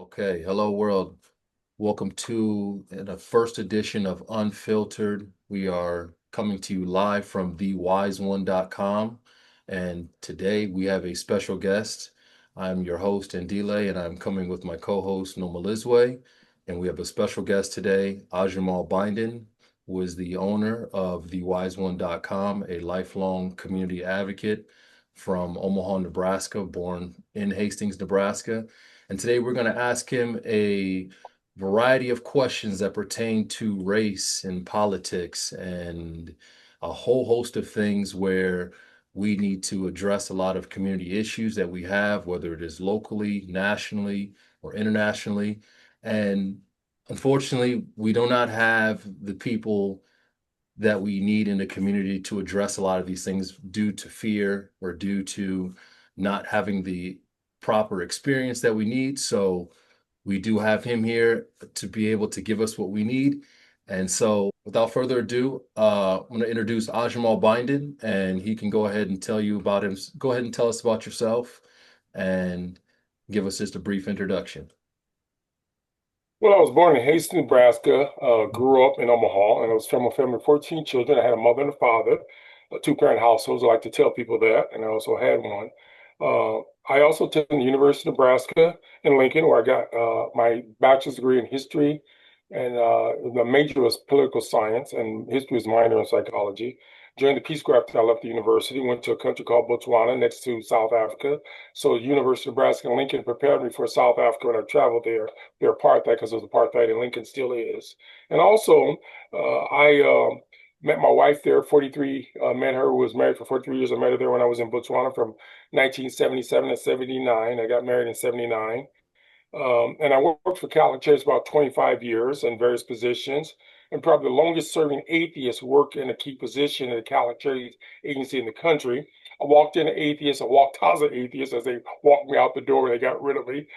Okay, hello world. Welcome to the first edition of Unfiltered. We are coming to you live from thewiseone.com. And today we have a special guest. I'm your host, Ndile, and I'm coming with my co-host, Nomalizwe. And we have a special guest today, AJamal Byndon, who is the owner of thewiseone.com, a lifelong community advocate from Omaha, Nebraska, born in Hastings, Nebraska. And today we're going to ask him a variety of questions that pertain to race and politics and a whole host of things where we need to address a lot of community issues that we have, whether it is locally, nationally, or internationally. And unfortunately, we do not have the people that we need in the community to address a lot of these things due to fear or due to not having the proper experience that we need. So we do have him here to be able to give us what we need. And so without further ado, I'm going to introduce AJamal Byndon, and he can go ahead and tell you about him. Go ahead and tell us about yourself and give us just a brief introduction. Well, I was born in Hastings, Nebraska, grew up in Omaha, and I was from a family of 14 children. I had a mother and a father, a two-parent household. I like to tell people that, and I also had one. I also attended the University of Nebraska in Lincoln, where I got my bachelor's degree in history, and the major was political science, and history was minor in psychology. During the Peace Corps, after I left the university, went to a country called Botswana, next to South Africa. So, University of Nebraska in Lincoln prepared me for South Africa when I traveled there. Their apartheid, because of apartheid, and Lincoln still is. And also, I met my wife there, 43, met her, was married for 43 years. I met her there when I was in Botswana from 1977 to 79. I got married in 79. And I worked for Catholic Church about 25 years in various positions. And probably the longest serving atheist who worked in a key position in the Catholic Church agency in the country. I walked in an atheist, I walked out as an atheist as they walked me out the door and they got rid of me.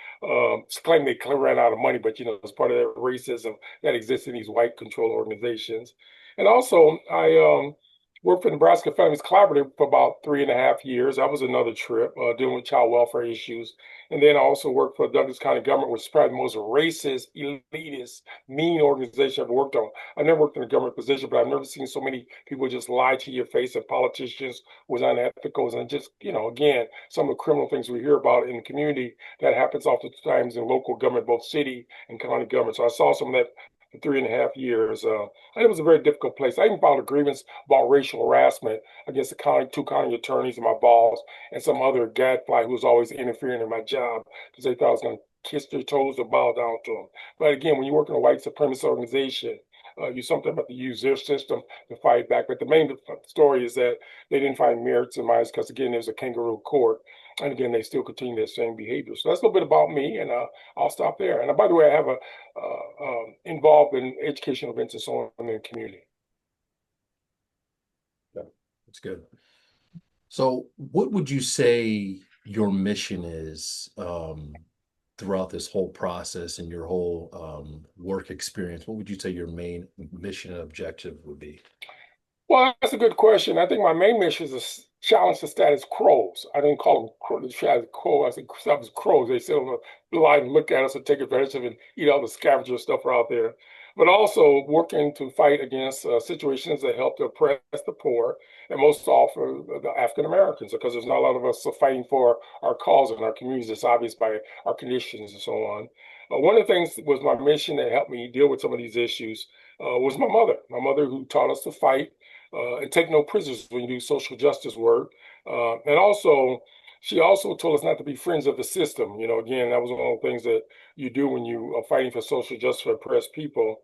Claimed they ran out of money, but it's part of that racism that exists in these white controlled organizations. And also, I worked for Nebraska Families Collaborative for about 3.5 years. That was another trip dealing with child welfare issues. And then I also worked for the Douglas County government, which is probably the most racist, elitist, mean organization I've ever worked on. I never worked in a government position, but I've never seen so many people just lie to your face, and politicians was unethical. And just, again, some of the criminal things we hear about in the community that happens oftentimes in local government, both city and county government. So I saw some of that for 3.5 years. And it was a very difficult place. I even filed a grievance about racial harassment against the two county attorneys and my boss and some other gadfly who was always interfering in my job because they thought I was going to kiss their toes or bow down to them. But again, when you work in a white supremacist organization, you sometimes have to use their system to fight back. But the main story is that they didn't find merits in mine because, again, there's a kangaroo court. And again, they still continue their same behavior. So that's a little bit about me, and I'll stop there. And by the way, I have a involved in educational events and so on in the community. Yeah, that's good. So, what would you say your mission is throughout this whole process and your whole work experience? What would you say your main mission and objective would be? Well, that's a good question. I think my main mission is to challenge the status quos. I didn't call them status quo. I said status crows. They sit on the line and look at us and take advantage of it and eat all the scavenger stuff out there. But also working to fight against situations that help to oppress the poor, and most often the African Americans, because there's not a lot of us fighting for our cause in our communities. It's obvious by our conditions and so on. One of the things that was my mission that helped me deal with some of these issues was my mother who taught us to fight and take no prisoners when you do social justice work. And also, she also told us not to be friends of the system. Again, that was one of the things that you do when you are fighting for social justice for oppressed people.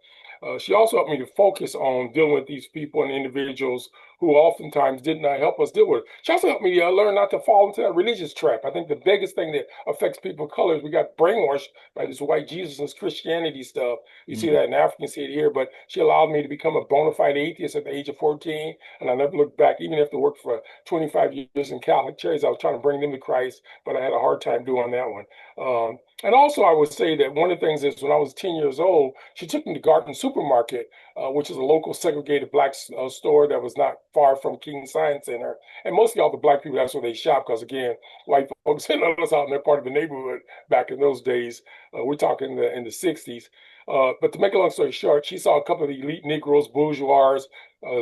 She also helped me to focus on dealing with these people and individuals who oftentimes did not help us deal with it. She also helped me learn not to fall into that religious trap. I think the biggest thing that affects people of color is we got brainwashed by this white Jesus and Christianity stuff. You see Mhm. that in Africa, you see it here, but she allowed me to become a bona fide atheist at the age of 14. And I never looked back, even after I worked for 25 years in Catholic churches. I was trying to bring them to Christ, but I had a hard time doing that one. And also, I would say that one of the things is when I was 10 years old, she took me to Garden Supermarket, which is a local segregated black store that was not far from King Science Center. And mostly all the black people, that's where they shop because, again, white folks didn't let us out in their part of the neighborhood back in those days. We're talking in the 60s. But to make a long story short, she saw a couple of the elite Negroes, bourgeois,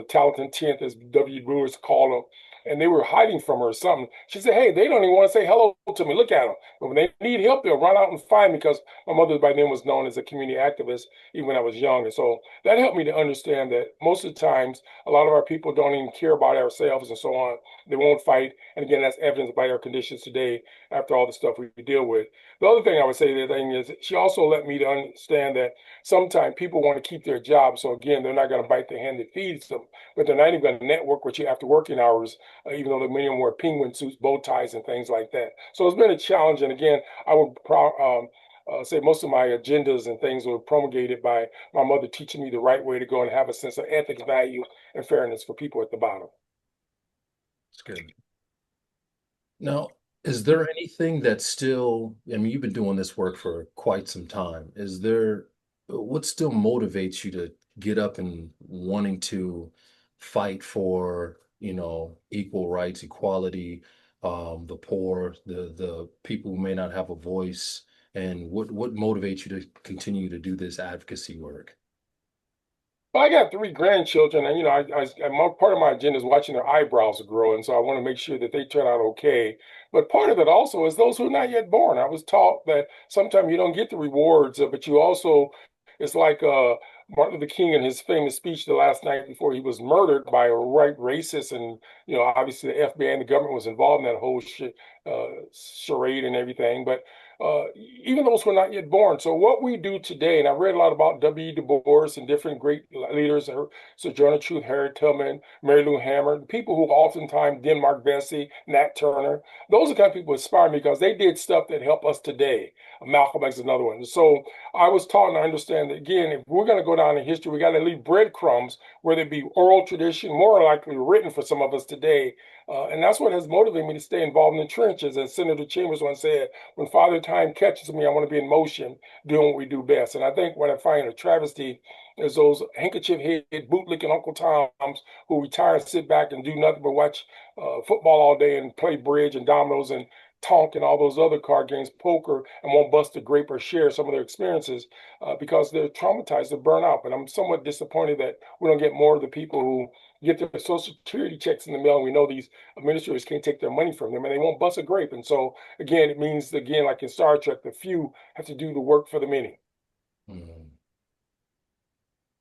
talented 10th, as W. Brewers called them, and they were hiding from her or something. She said, "Hey, they don't even want to say hello to me. Look at them. But when they need help, they'll run out and find me," because my mother by then was known as a community activist, even when I was young. And so that helped me to understand that most of the times, a lot of our people don't even care about ourselves and so on. They won't fight. And again, that's evidenced by our conditions today after all the stuff we deal with. The other thing I would say, the thing is, she also let me to understand that sometimes people want to keep their jobs. So again, they're not going to bite the hand that feeds them, but they're not even going to network with you after working hours, even though the many of them wear penguin suits, bow ties, and things like that. So it's been a challenge. And again, I would say most of my agendas and things were promulgated by my mother teaching me the right way to go and have a sense of ethics, value, and fairness for people at the bottom. It's good. Now, is there anything that's still, I mean, you've been doing this work for quite some time. Is there, what still motivates you to get up and wanting to fight for, equal rights, equality, the poor, the people who may not have a voice, and what motivates you to continue to do this advocacy work? Well, I got three grandchildren, and part of my agenda is watching their eyebrows grow, and so I want to make sure that they turn out okay. But part of it also is those who are not yet born. I was taught that sometimes you don't get the rewards, but you also, it's like Martin Luther King in his famous speech the last night before he was murdered by a right racist, and obviously the FBI and the government was involved in that whole charade and everything. But even those who are not yet born. So what we do today, and I read a lot about W. Du Bois and different great leaders, Sojourner Truth, Harriet Tubman, Mary Lou Hammer, people who oftentimes Denmark Vesey, Nat Turner, those are the kind of people who inspire me because they did stuff that help us today. Malcolm X is another one. So I was taught and I understand that, again, if we're going to go down in history, we got to leave breadcrumbs, whether it be oral tradition, more likely written for some of us today. And that's what has motivated me to stay involved in the trenches. As Senator Chambers once said, when Father Time catches me, I want to be in motion doing what we do best. And I think what I find a travesty is those handkerchief head, bootlicking Uncle Toms who retire and sit back and do nothing but watch football all day and play bridge and dominoes and Tonk and all those other card games, poker, and won't bust a grape or share some of their experiences because they're traumatized, they're burnt out. But I'm somewhat disappointed that we don't get more of the people who get their social security checks in the mail. And we know these administrators can't take their money from them and they won't bust a grape. And so, again, it means, again, like in Star Trek, the few have to do the work for the many. Mm,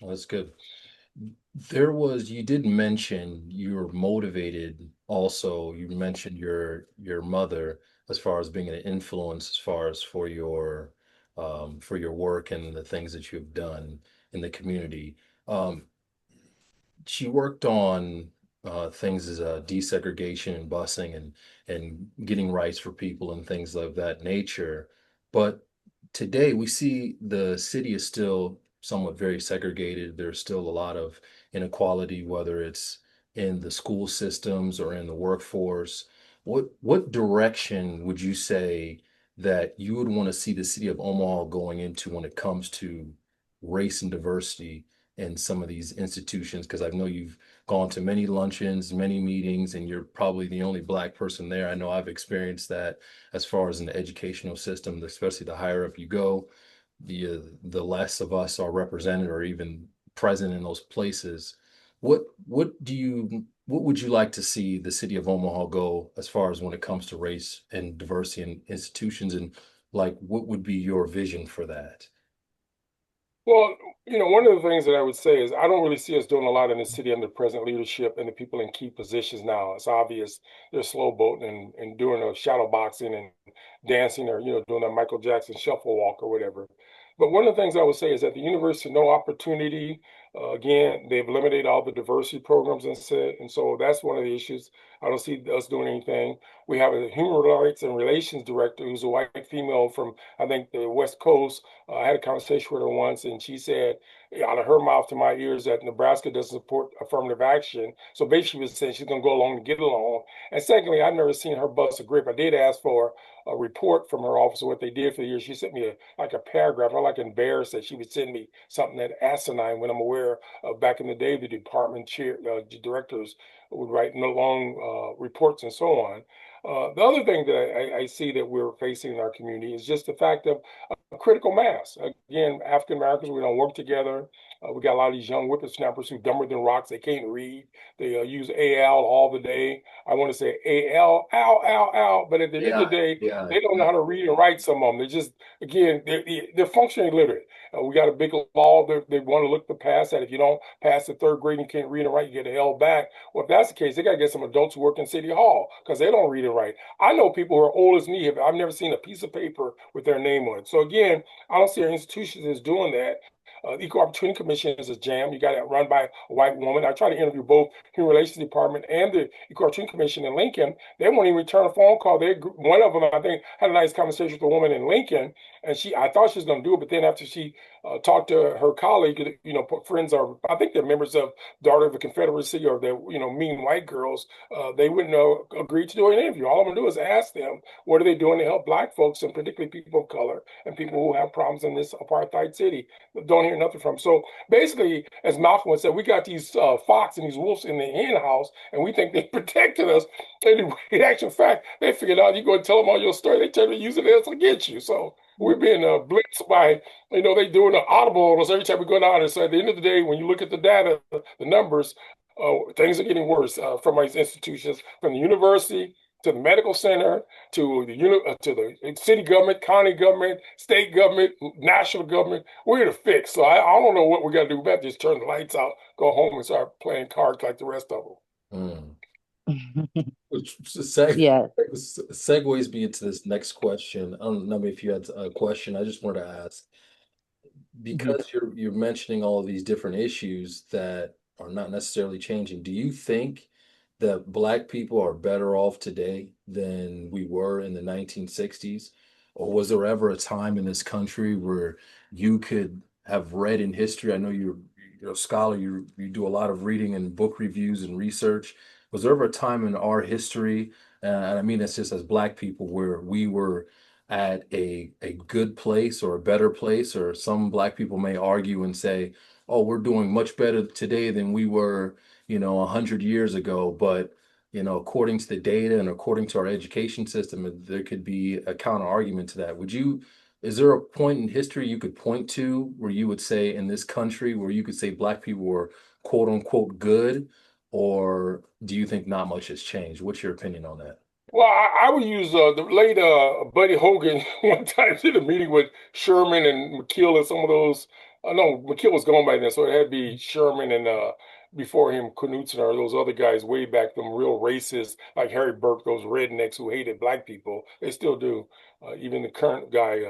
well, that's good. You did mention you were motivated also. You mentioned your mother as far as being an influence as far as for your work and the things that you've done in the community. Um, she worked on things as desegregation and busing and getting rights for people and things of that nature. But today we see the city is still somewhat very segregated. There's still a lot of inequality, whether it's in the school systems or in the workforce. What direction would you say that you would want to see the city of Omaha going into when it comes to race and diversity in some of these institutions? Because I know you've gone to many luncheons, many meetings, and you're probably the only Black person there. I know I've experienced that as far as in the educational system, especially the higher up you go, the less of us are represented or even present in those places. What would you like to see the city of Omaha go as far as when it comes to race and diversity in institutions, and like what would be your vision for that? Well, one of the things that I would say is I don't really see us doing a lot in the city under present leadership and the people in key positions now. It's obvious they're slow boating and doing a shadow boxing and dancing or, doing that Michael Jackson shuffle walk or whatever. But one of the things I would say is that the university, no opportunity. Again, they've eliminated all the diversity programs and so that's one of the issues. I don't see us doing anything. We have a human rights and relations director who's a white female from, I think, the West Coast. I had a conversation with her once, and she said, out of her mouth to my ears, that Nebraska doesn't support affirmative action. So basically, she was saying she's going to go along to get along. And secondly, I've never seen her bust a grip. I did ask for a report from her office of what they did for the year. She sent me like a paragraph. I'm like embarrassed that she would send me something that asinine when I'm aware where back in the day, the department chair, directors would write long reports and so on. The other thing that I see that we're facing in our community is just the fact of critical mass. Again, African Americans, we don't work together. We got a lot of these young whippersnappers who dumber than rocks. They can't read. They use AL all the day. I want to say AL, ow, ow, ow. But at the end of the Yeah, day, yeah, they don't know how to read and write. Some of them, they just again, they're functionally illiterate. We got a big law that they want to look to pass that if you don't pass the third grade and can't read and write, you get a L back. Well, if that's the case, they got to get some adults who work in City Hall because they don't read and write. I know people who are old as me. I've never seen a piece of paper with their name on it. So again, I don't see our institutions as doing that. The Equal Opportunity Commission is a jam. You got it run by a white woman. I try to interview both Human Relations Department and the Equal Opportunity Commission in Lincoln. They won't even return a phone call. One of them, I think, had a nice conversation with a woman in Lincoln, and I thought she was going to do it, but then after she talked to her colleague, friends are, I think they're members of Daughter of the Confederacy or they're, mean white girls, they wouldn't agree to do an interview. All I'm going to do is ask them, what are they doing to help Black folks and particularly people of color and people who have problems in this apartheid city? Don't hear nothing from them. So basically, as Malcolm would say, we got these fox and these wolves in the hen house, and we think they protected us. And in actual fact, they figured out you go and tell them all your story, they tend to use it as against you. So we're being blitzed by, they doing an audible on us every time we go down there. So at the end of the day, when you look at the data, the numbers, things are getting worse from these institutions, from the university to the medical center to the city government, county government, state government, national government. We're here to fix. So I don't know what we got to do. We have to just turn the lights out, go home, and start playing cards like the rest of them. mm. Which Yeah. segues me into this next question. I don't know if you had a question. I just wanted to ask, Mhm. because you're mentioning all of these different issues that are not necessarily changing, do you think that Black people are better off today than we were in the 1960s? Or was there ever a time in this country where you could have read in history? I know you're a scholar, you do a lot of reading and book reviews and research. Was there ever a time in our history, and I mean that's just as Black people, where we were at a good place or a better place? Or some Black people may argue and say, oh, we're doing much better today than we were, 100 years ago. But, according to the data and according to our education system, there could be a counter argument to that. Is there a point in history you could point to where you would say in this country where you could say Black people were quote unquote good? Or do you think not much has changed? What's your opinion on that? Well, I would use the late Buddy Hogan one time did a meeting with Sherman and McKeel and some of those. No, McKeel was gone by then, so it had to be Sherman and before him Knutson or those other guys way back, them real racists like Harry Burke, those rednecks who hated Black people. They still do. Even the current guy,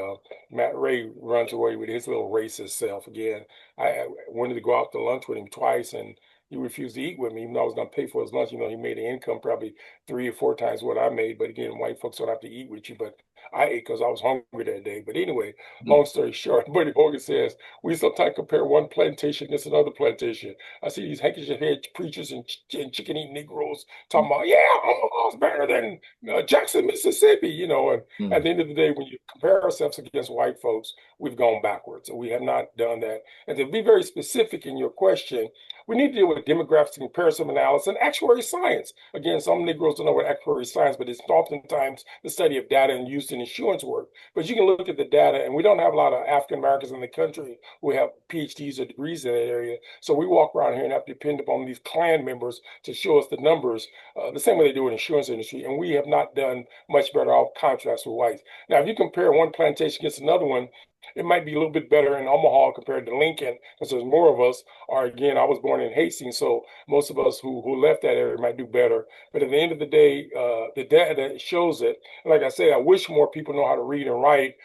Matt Ray, runs away with his little racist self again. I wanted to go out to lunch with him twice, and he refused to eat with me, even though I was going to pay for his lunch. He made an income probably 3 or 4 times what I made. But again, white folks don't have to eat with you. But I ate because I was hungry that day. But anyway, Hmm. long story short, Buddy Hogan says we sometimes compare one plantation against another plantation. I see these handkerchief head preachers and chicken eating Negroes talking about, yeah, Omaha's better than Jackson, Mississippi. And at Hmm. the end of the day, when you compare ourselves against white folks, we've gone backwards. So we have not done that. And to be very specific in your question, we need to deal with demographics and comparison analysis and actuary science. Again, some Negroes don't know what actuary science, but it's oftentimes the study of data and used in insurance work. But you can look at the data, and we don't have a lot of African Americans in the country who have PhDs or degrees in that area. So we walk around here and have to depend upon these Klan members to show us the numbers, the same way they do in the insurance industry. And we have not done much better off contrast with whites. Now, if you compare one plantation against another one, it might be a little bit better in Omaha compared to Lincoln because there's more of us. Or again, I was born in Hastings, so most of us who left that area might do better. But at the end of the day, the data shows it. Like I said, I wish more people know how to read and write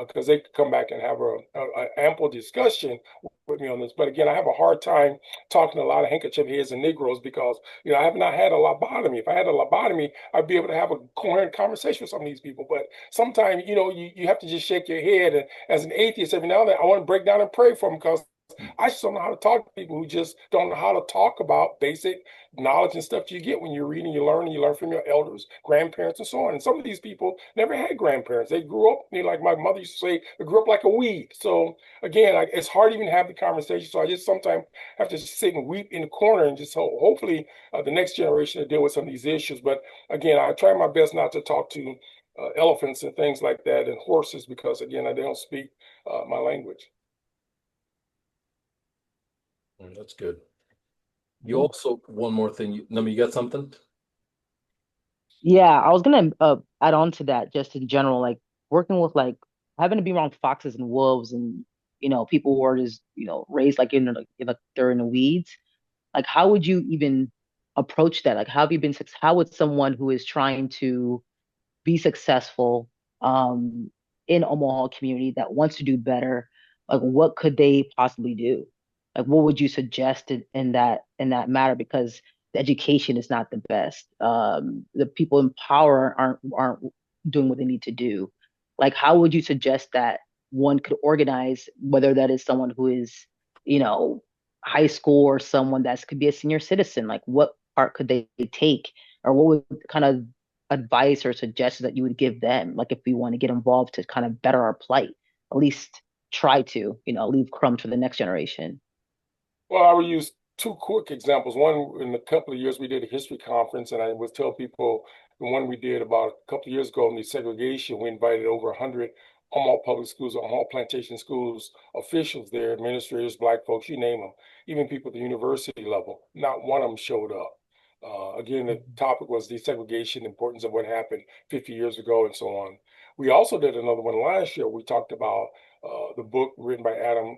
because they could come back and have a ample discussion with me on this. But again, I have a hard time talking to a lot of handkerchief heads and Negroes because I have not had a lobotomy. If I had a lobotomy, I'd be able to have a coherent conversation with some of these people. But sometimes, you have to just shake your head. And as an atheist, every now and then, I want to break down and pray for them because I just don't know how to talk to people who just don't know how to talk about basic knowledge and stuff you get when you're reading, you learn from your elders, grandparents, and so on. And some of these people never had grandparents. They grew up, like my mother used to say, they grew up like a weed. So again, it's hard to even have the conversation. So I just sometimes have to sit and weep in the corner and just hopefully the next generation to deal with some of these issues. But again, I try my best not to talk to elephants and things like that and horses because again, they don't speak my language. That's good. You also, one more thing, you got something? Yeah, I was gonna add on to that just in general, like working with like having to be around foxes and wolves and people who are just raised like they're in the weeds. Like how would you even approach that? Like how would someone who is trying to be successful in Omaha community that wants to do better, like what could they possibly do? Like what would you suggest in that matter? Because the education is not the best. The people in power aren't doing what they need to do. Like how would you suggest that one could organize, whether that is someone who is, you know, high school or someone that could be a senior citizen? Like what part could they take, or what would kind of advice or suggestions that you would give them, like if we want to get involved to kind of better our plight, at least try to, leave crumbs for the next generation. Well, I will use two quick examples. One, in a couple of years, we did a history conference, and I would tell people the one we did about a couple of years ago on the segregation, we invited over 100 Omaha public schools, Omaha plantation schools officials there, administrators, black folks, you name them, even people at the university level. Not one of them showed up. Again, the topic was desegregation, the importance of what happened 50 years ago, and so on. We also did another one last year. We talked about the book written by Adam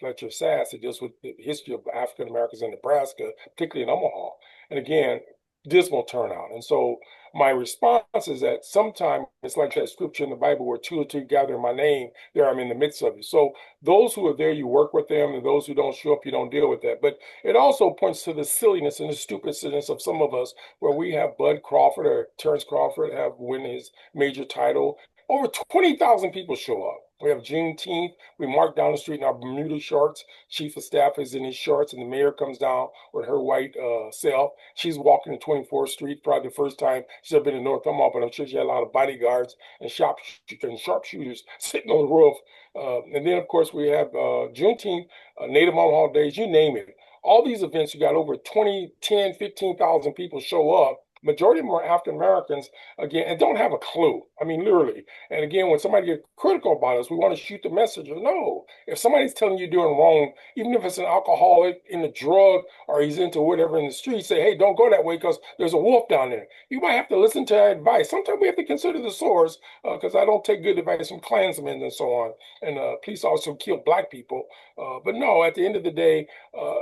Fletcher Sass. It deals with the history of African Americans in Nebraska, particularly in Omaha. And again, dismal turnout. And so my response is that sometimes it's like that scripture in the Bible where two or three gather in my name, there I'm in the midst of you. So those who are there, you work with them, and those who don't show up, you don't deal with that. But it also points to the silliness and the stupidness of some of us, where we have Bud Crawford or Terrence Crawford have win his major title. Over 20,000 people show up. We have Juneteenth. We march down the street in our Bermuda shorts. Chief of staff is in his shorts, and the mayor comes down with her white self. She's walking to 24th Street, probably the first time she's ever been in North Omaha, but I'm sure she had a lot of bodyguards and sharpshooters sitting on the roof. And then, of course, we have Juneteenth, Native Omaha Days, you name it. All these events, you got over 20, 10, 15,000 people show up. Majority of them are African Americans, again, and don't have a clue. I mean, literally. And again, when somebody gets critical about us, we want to shoot the messenger. No, if somebody's telling you doing wrong, even if it's an alcoholic in the drug or he's into whatever in the street, say, hey, don't go that way because there's a wolf down there. You might have to listen to that advice. Sometimes we have to consider the source because I don't take good advice from Klansmen and so on. And police also kill black people. But no, at the end of the day,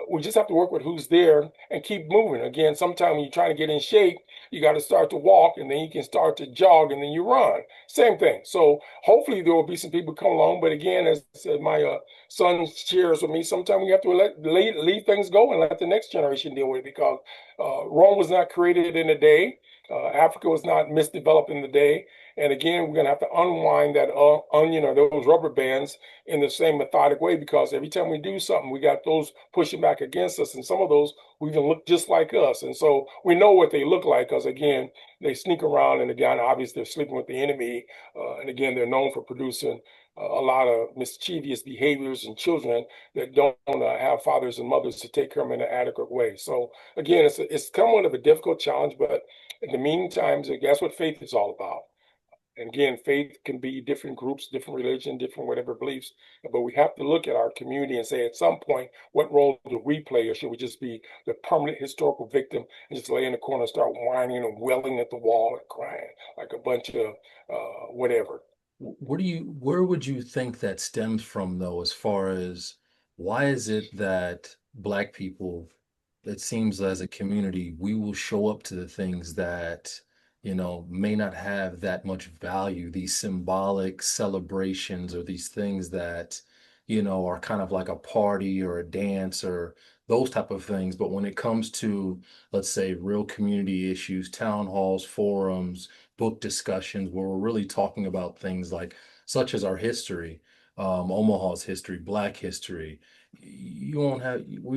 we just have to work with who's there and keep moving. Again, sometimes when you're trying to get in shape, you got to start to walk and then you can start to jog and then you run. Same thing. So hopefully there will be some people come along. But again, as my son shares with me, sometimes we have to leave things go and let the next generation deal with it because Rome was not created in a day. Africa was not misdeveloped in the day. And again, we're going to have to unwind that onion or those rubber bands in the same methodic way because every time we do something, we got those pushing back against us. And some of those we even look just like us. And so we know what they look like because, again, they sneak around. And again, obviously, they're sleeping with the enemy. And again, they're known for producing a lot of mischievous behaviors and children that don't have fathers and mothers to take care of them in an adequate way. So again, it's somewhat of a difficult challenge, but in the meantime, that's what faith is all about. And again, faith can be different groups, different religion, different whatever beliefs. But we have to look at our community and say, at some point, what role do we play, or should we just be the permanent historical victim and just lay in the corner and start whining and wailing at the wall and crying like a bunch of whatever? Where would you think that stems from though, as far as why is it that Black people, it seems as a community, we will show up to the things that, may not have that much value, these symbolic celebrations or these things that, are kind of like a party or a dance or those type of things. But when it comes to, let's say, real community issues, town halls, forums, book discussions where we're really talking about things like such as our history. Omaha's history, Black history, we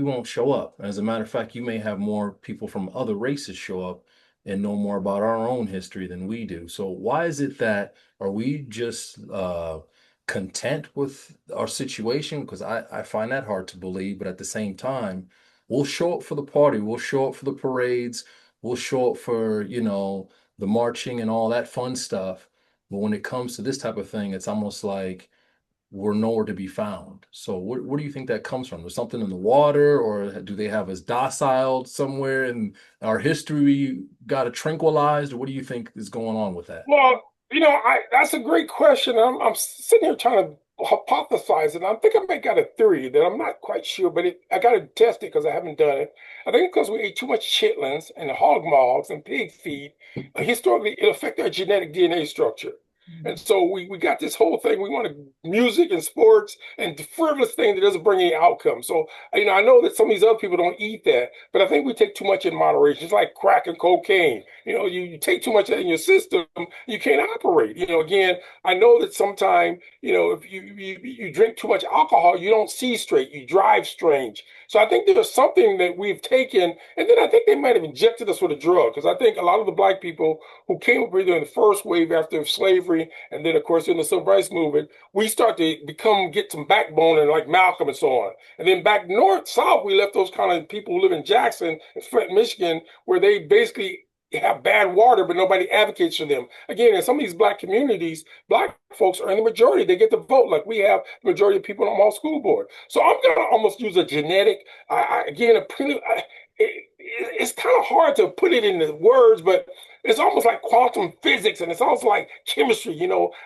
won't show up. As a matter of fact, you may have more people from other races show up and know more about our own history than we do. So why is it that are we just content with our situation? Because I find that hard to believe, but at the same time, we'll show up for the party, we'll show up for the parades, we'll show up for, the marching and all that fun stuff. But when it comes to this type of thing, it's almost like we're nowhere to be found. So what do you think that comes from? There's something in the water, or do they have us docile somewhere in our history we got to tranquilized, or what do you think is going on with that? Well, that's a great question. I'm sitting here trying to hypothesize, and I think I may got a theory that I'm not quite sure, but I got to test it because I haven't done it. I think because we ate too much chitlins and hog maws and pig feed, historically it affected our genetic DNA structure. And so we got this whole thing. We want music and sports and the frivolous thing that doesn't bring any outcome. So, I know that some of these other people don't eat that, but I think we take too much in moderation. It's like crack and cocaine. You take too much of that in your system, you can't operate. Again, I know that sometimes, if you drink too much alcohol, you don't see straight, you drive strange. So I think there's something that we've taken, and then I think they might have injected us with a drug, because I think a lot of the black people who came up here during the first wave after slavery, and then of course in the civil rights movement, we start to get some backbone and like Malcolm and so on. And then back north, south, we left those kind of people who live in Jackson and Flint, Michigan, where they basically have bad water, but nobody advocates for them. Again, in some of these black communities, black folks are in the majority. They get to vote like we have the majority of people on the school board. So I'm going to almost use a genetic, again, it's kind of hard to put it into words, but it's almost like quantum physics and it's almost like chemistry.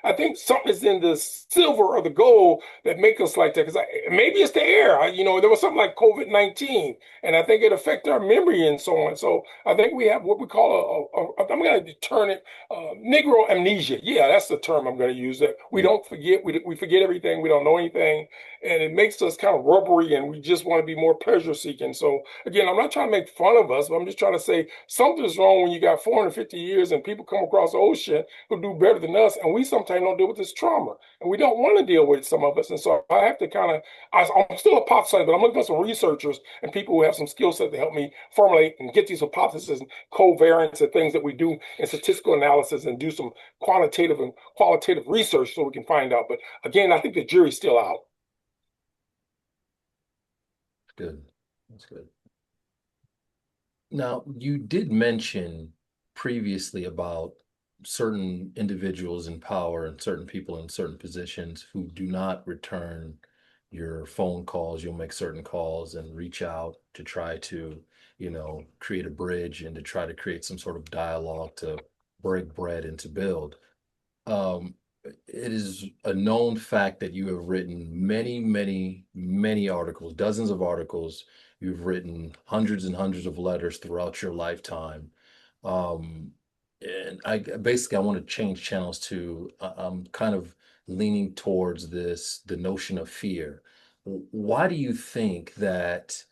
I think something is in the silver or the gold that make us like that. Because maybe it's the air. There was something like COVID-19, and I think it affected our memory and so on. So I think we have what we call I'm going to turn it Negro amnesia. Yeah, that's the term I'm going to use. That we don't forget. We forget everything. We don't know anything, and it makes us kind of rubbery, and we just want to be more pleasure seeking. So again, I'm not trying to make fun of us, but I'm just trying to say something's wrong when you got 450 years and people come across the ocean who do better than us, and we sometimes don't deal with this trauma, and we don't want to deal with some of us. And so I have to I'm still a hypothesizing, but I'm looking for some researchers and people who have some skill set to help me formulate and get these hypotheses and covariance and things that we do in statistical analysis and do some quantitative and qualitative research so we can find out. But again, I think the jury's still out. Good. That's good. Now, you did mention previously about certain individuals in power and certain people in certain positions who do not return your phone calls. You'll make certain calls and reach out to try to, create a bridge and to try to create some sort of dialogue to break bread and to build. Um, it is a known fact that you have written many, many, many articles, dozens of articles. You've written hundreds and hundreds of letters throughout your lifetime. Um, and I want to change channels to, I'm kind of leaning towards the notion of fear. Why do you think that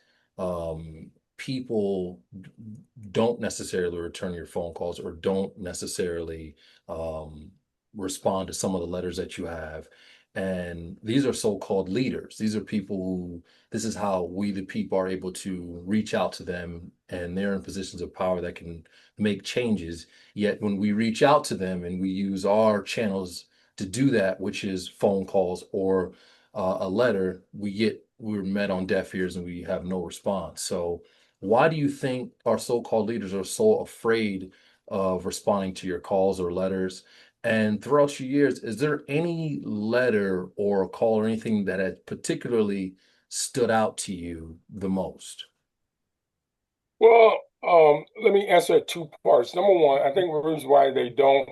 people don't necessarily return your phone calls or don't necessarily um, respond to some of the letters that you have? And these are so-called leaders. These are people who, this is how we, the people, are able to reach out to them, and they're in positions of power that can make changes. Yet when we reach out to them and we use our channels to do that, which is phone calls or a letter, we're met on deaf ears and we have no response. So why do you think our so-called leaders are so afraid of responding to your calls or letters? And throughout your years, is there any letter or a call or anything that had particularly stood out to you the most? Well, let me answer it two parts. Number one, I think the reason why they don't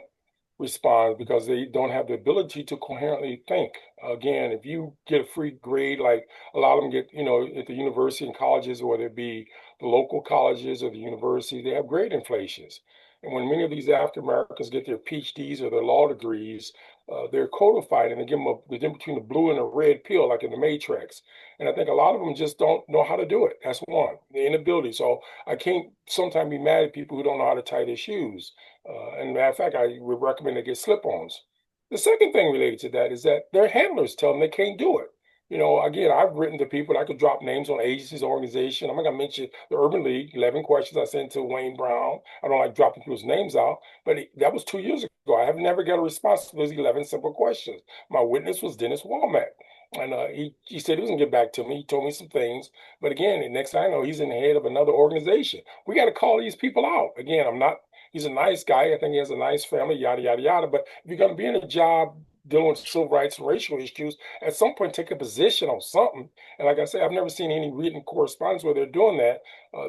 respond because they don't have the ability to coherently think. Again, if you get a free grade, like a lot of them get, at the university and colleges, whether it be the local colleges or the university, they have grade inflations. And when many of these African Americans get their PhDs or their law degrees, they're codified and they give them the difference between the blue and the red pill, like in the Matrix. And I think a lot of them just don't know how to do it. That's one, the inability. So I can't sometimes be mad at people who don't know how to tie their shoes. And matter of fact, I would recommend they get slip-ons. The second thing related to that is that their handlers tell them they can't do it. Again, I've written to people, I could drop names on agencies, organization. I'm not going to mention the Urban League, 11 questions I sent to Wayne Brown. I don't like dropping people's names out, but that was 2 years ago. I have never got a response to those 11 simple questions. My witness was Dennis Walmack. And he said he was going to get back to me. He told me some things. But again, the next thing I know, he's in the head of another organization. We got to call these people out. Again, he's a nice guy. I think he has a nice family, yada, yada, yada. But if you're going to be in a job dealing with civil rights and racial issues, at some point take a position on something. And like I said, I've never seen any written correspondence where they're doing that.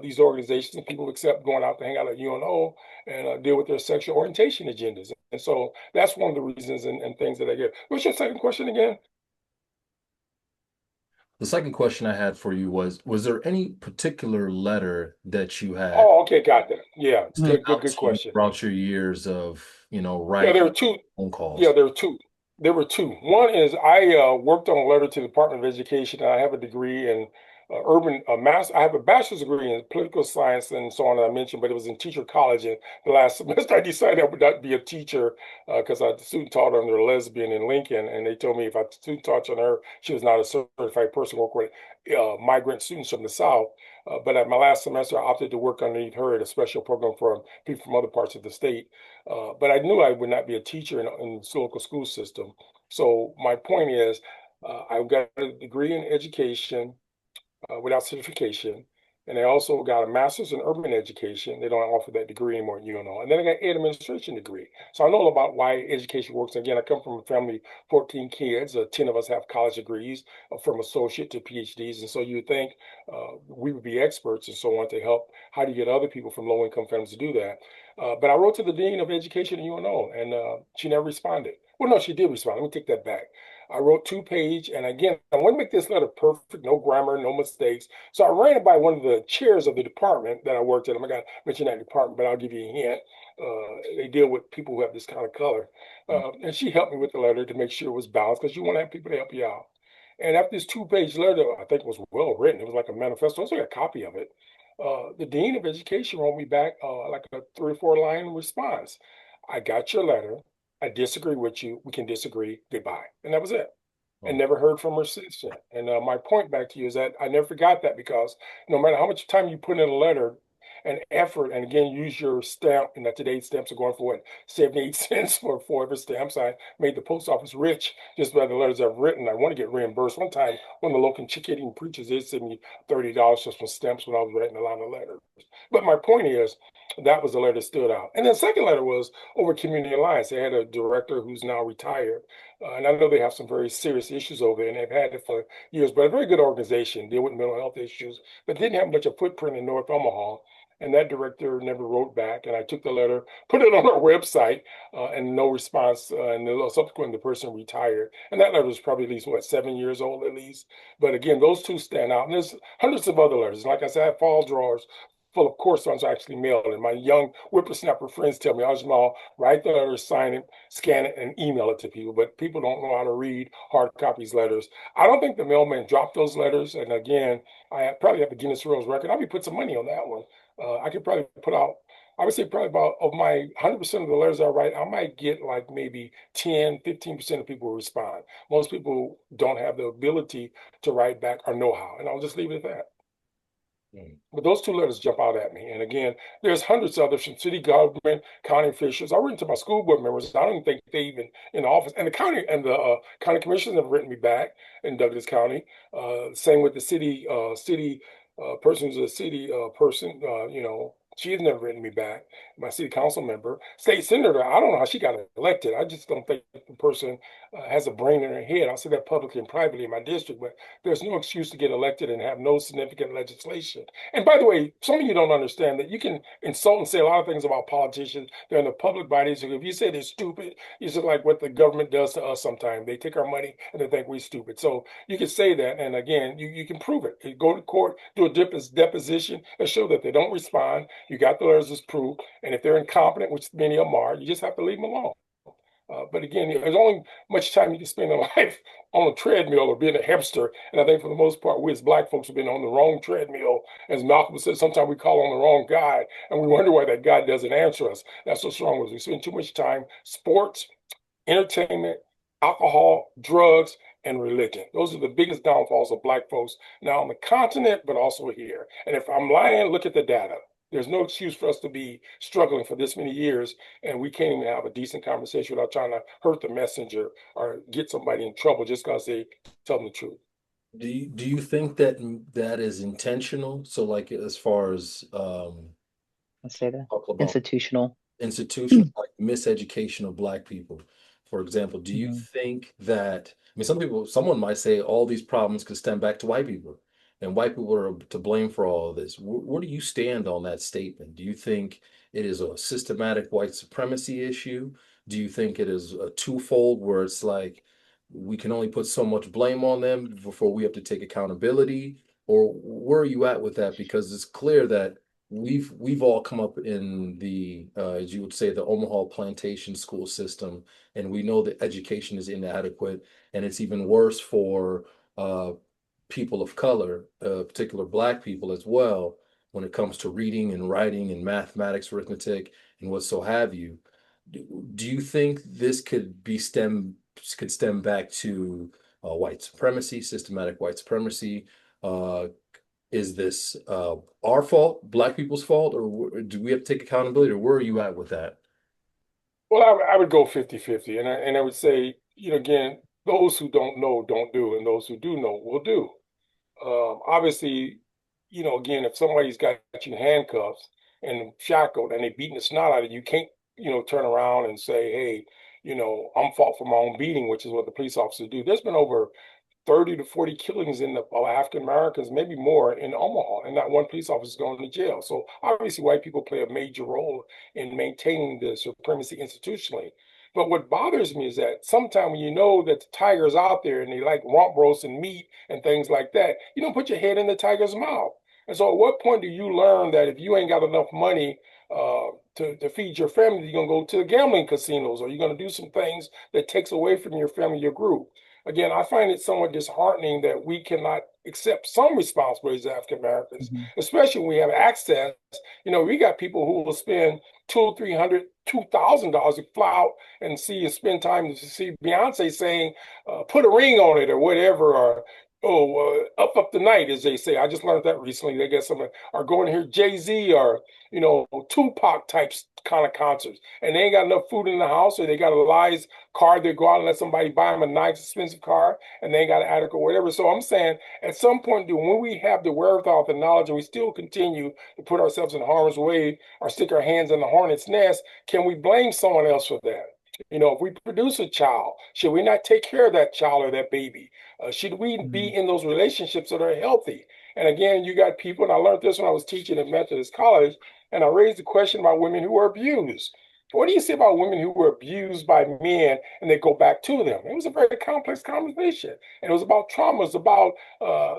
These organizations and people accept going out to hang out at UNO and deal with their sexual orientation agendas. And so that's one of the reasons and things that I get. What's your second question again? The second question I had for you was there any particular letter that you had Oh, okay, got that. Yeah, it's Mm. good, good, out good to you question. throughout your years of, Yeah, writing there were two. phone Yeah, calls? there were two. There were two. One is I worked on a letter to the Department of Education. And I have a degree in I have a bachelor's degree in political science and so on that I mentioned, but it was in teacher college. And the last semester I decided I would not be a teacher because I student taught under a lesbian in Lincoln, and they told me if I student taught on her, she was not a certified person work with migrant students from the South. But at my last semester, I opted to work underneath her at a special program for people from other parts of the state. But I knew I would not be a teacher in the local school system. So my point is, I got a degree in education without certification. And I also got a master's in urban education. They don't offer that degree anymore at UNO. And then I got an administration degree. So I know about why education works. Again, I come from a family, 14 kids. 10 of us have college degrees from associate to PhDs. And so you would think we would be experts and so on to help. How do you get other people from low income families to do that? But I wrote to the dean of education at UNO, and she never responded. Well, no, she did respond. Let me take that back. I wrote 2 page, and again, I want to make this letter perfect, no grammar, no mistakes. So I ran it by one of the chairs of the department that I worked in. I'm not going to mention that department, but I'll give you a hint. They deal with people who have this kind of color. And she helped me with the letter to make sure it was balanced because you want to have people to help you out. And after this 2 page letter, I think it was well written. It was like a manifesto. I also got a copy of it. The dean of education wrote me back like a 3 or 4 line response. I got your letter. I disagree with you. We can disagree. Goodbye. And that was it. And Oh, never heard from her since then. And my point back to you is that I never forgot that because no matter how much time you put in a letter and effort, and again, use your stamp, and today's stamps are going for what, 78 cents for forever stamps. I made the post office rich just by the letters I've written. I want to get reimbursed. One time, one of the local chicken preachers did send me $30 just for stamps when I was writing a lot of letters. But my point is, that was the letter that stood out. And the second letter was over Community Alliance. They had a director who's now retired. And I know they have some very serious issues over there, and they've had it for years, but a very good organization, deal with mental health issues, but didn't have much of a footprint in North Omaha. And that director never wrote back. And I took the letter, put it on our website, and no response. And subsequently, the person retired. And that letter was probably at least, what, 7 years old at least. But again, those two stand out. And there's hundreds of other letters. Like I said, I have file drawers full of correspondence I actually mailed. And my young whippersnapper friends tell me, Ajmal, write the letter, sign it, scan it, and email it to people. But people don't know how to read hard copies letters. I don't think the mailman dropped those letters. And again, probably have a Guinness World Record. I would put some money on that one. I could probably put out, I would say probably about of my 100% of the letters I write, I might get like maybe 10, 15% of people will respond. Most people don't have the ability to write back or know how. And I'll just leave it at that. mm, But those two letters jump out at me. And again, there's hundreds of others from city government, county officials. I've written to my school board members. I don't even think they even in the office. And the county commissioners have written me back in Douglas County. Same with the city person who's a city person. She has never written me back. My city council member, state senator. I don't know how she got elected. I just don't think the person has a brain in her head. I'll say that publicly and privately in my district, but there's no excuse to get elected and have no significant legislation. And by the way, some of you don't understand that you can insult and say a lot of things about politicians. They're in the public bodies. So if you say they're stupid, it's just like what the government does to us sometimes. They take our money and they think we're stupid. So you can say that. And again, you can prove it. You go to court, do a deposition, and show that they don't respond. You got the letters as proof. And if they're incompetent, which many of them are, you just have to leave them alone. But again, there's only much time you can spend in life on a treadmill or being a hamster. And I think for the most part, we as Black folks have been on the wrong treadmill. As Malcolm said, sometimes we call on the wrong God and we wonder why that God doesn't answer us. That's what's wrong with us. We spend too much time sports, entertainment, alcohol, drugs, and religion. Those are the biggest downfalls of Black folks now on the continent, but also here. And if I'm lying, look at the data. There's no excuse for us to be struggling for this many years, and we can't even have a decent conversation without trying to hurt the messenger or get somebody in trouble just because they tell them the truth. Do you think that that is intentional? So like as far as Let's say that. talk about Institutional. institutional like miseducation of Black people. For example, do you Mhm. think that, I mean, someone might say all these problems could stem back to white people and white people are to blame for all of this. Where do you stand on that statement? Do you think it is a systematic white supremacy issue? Do you think it is a twofold where it's like we can only put so much blame on them before we have to take accountability? Or where are you at with that? Because it's clear that we've all come up in the as you would say the Omaha plantation school system, and we know that education is inadequate, and it's even worse for uh, people of color, particular Black people as well, when it comes to reading and writing and mathematics, arithmetic, and what so have you. Do you think this could stem back to white supremacy, systematic white supremacy? Uh, is this our fault, Black people's fault, or do we have to take accountability, or where are you at with that? Well, I would go 50-50. And I would say, again, those who don't know don't do, and those who do know will do. Obviously, again, if somebody's got you handcuffs and shackled and they beating the snot out of you, you can't, turn around and say, hey, I'm fault for my own beating, which is what the police officers do. There's been over 30 to 40 killings in the African Americans, maybe more in Omaha, and not one police officer is going to jail. So obviously, white people play a major role in maintaining the supremacy institutionally. But what bothers me is that sometimes when you know that the tiger's out there and they like rump roast and meat and things like that, you don't put your head in the tiger's mouth. And so, at what point do you learn that if you ain't got enough money to feed your family, you're gonna go to the gambling casinos, or you're gonna do some things that takes away from your family, your group? Again, I find it somewhat disheartening that we cannot accept some responsibilities as African Americans, Mhm. especially when we have access. We got people who will spend two, $300, $2,000 to fly out and see and spend time to see Beyonce saying, "Put a ring on it" or whatever, or up the night, as they say. I just learned that recently. They get some are going to hear Jay-Z or Tupac types kind of concerts, and they ain't got enough food in the house, or they got a lies car, they go out and let somebody buy them a nice expensive car, and they ain't got an adequate whatever. So I'm saying at some point, when we have the wherewithal, the knowledge, and we still continue to put ourselves in harm's way or stick our hands in the hornet's nest, can we blame someone else for that? If we produce a child, should we not take care of that child or that baby? Should we be Mhm. in those relationships that are healthy? And again, you got people, and I learned this when I was teaching at Methodist College, and I raised the question about women who were abused. What do you say about women who were abused by men and they go back to them? It was a very complex conversation. And it was about trauma, it's about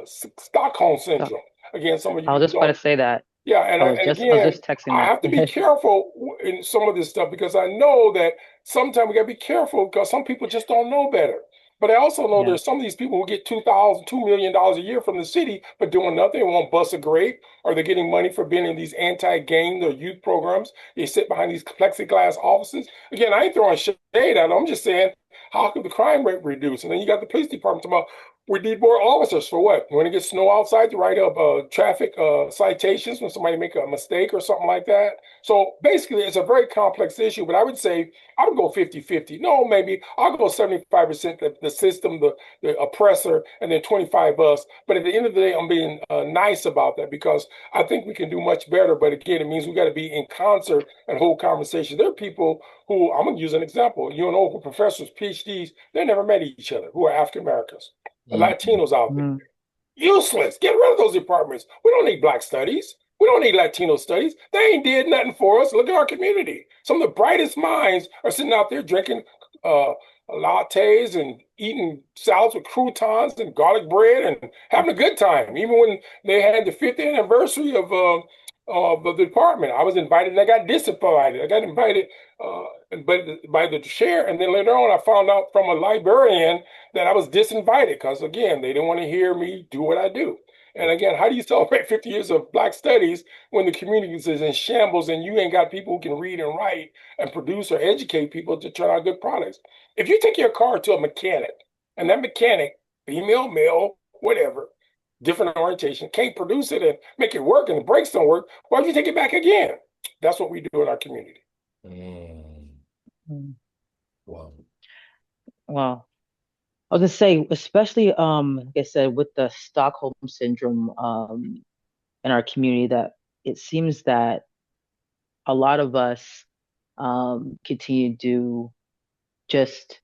Stockholm So syndrome. Again, some of you I was people just about to don't. say that. Yeah, and and I was again, just texting I have to be that. careful in some of this stuff because I know that sometimes we got to be careful because some people just don't know better. But I also know Yeah. there's some of these people who get $2 million a year from the city, but doing nothing. They won't bust a grape, or they're getting money for being in these anti-gang or youth programs. They sit behind these plexiglass offices. Again, I ain't throwing shade at them. I'm just saying, how could the crime rate reduce? And then you got the police department talking about we need more officers for what? When it gets snow outside to write up traffic citations when somebody make a mistake or something like that. So basically, it's a very complex issue, but I would say I would go 50-50. No, maybe I'll go 75% the system, the oppressor, and then 25 us. But at the end of the day, I'm being nice about that because I think we can do much better. But again, it means we got to be in concert and hold conversations. There are people who, I'm going to use an example, who professors, PhDs, they never met each other, who are African Americans. Mhm. Latinos out there. Mhm. Useless. Get rid of those departments. We don't need black studies. We don't need Latino studies. They ain't did nothing for us. Look at our community. Some of the brightest minds are sitting out there drinking uh, lattes and eating salads with croutons and garlic bread and having a good time. Even when they had the 50th anniversary of the department, I was invited and I got disinvited. I got invited uh, by the chair, and then later on, I found out from a librarian that I was disinvited because, again, they didn't want to hear me do what I do. And again, how do you celebrate 50 years of Black studies when the community is in shambles and you ain't got people who can read and write and produce or educate people to turn out good products? If you take your car to a mechanic and that mechanic, female, male, whatever, different orientation, can't produce it and make it work and the brakes don't work, why would you take it back again? That's what we do in our community. Mm, Mm. wow. Well, I was gonna say, especially like I said, with the Stockholm syndrome in our community, that it seems that a lot of us continue to do just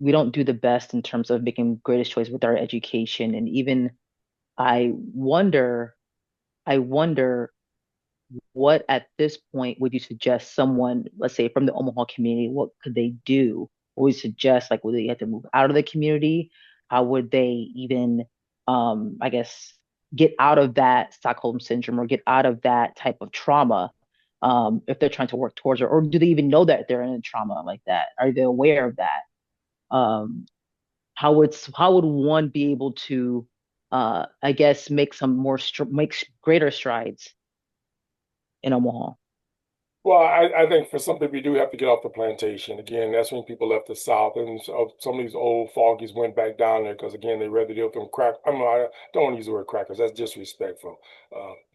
we don't do the best in terms of making greatest choice with our education. And even I wonder, I wonder what at this point would you suggest someone, let's say from the Omaha community, what could they do? What would you suggest? Like, would they have to move out of the community? How would they even, I guess, get out of that Stockholm syndrome or get out of that type of trauma, if they're trying to work towards it? Or do they even know that they're in a trauma like that? Are they aware of that? Um, how would one be able to, I guess, make some more make greater strides in Omaha? Well, I think for some people, you do have to get off the plantation. Again, that's when people left the South, and so some of these old fogies went back down there because, again, they rather deal with them crack. I don't want to use the word crackers. That's disrespectful.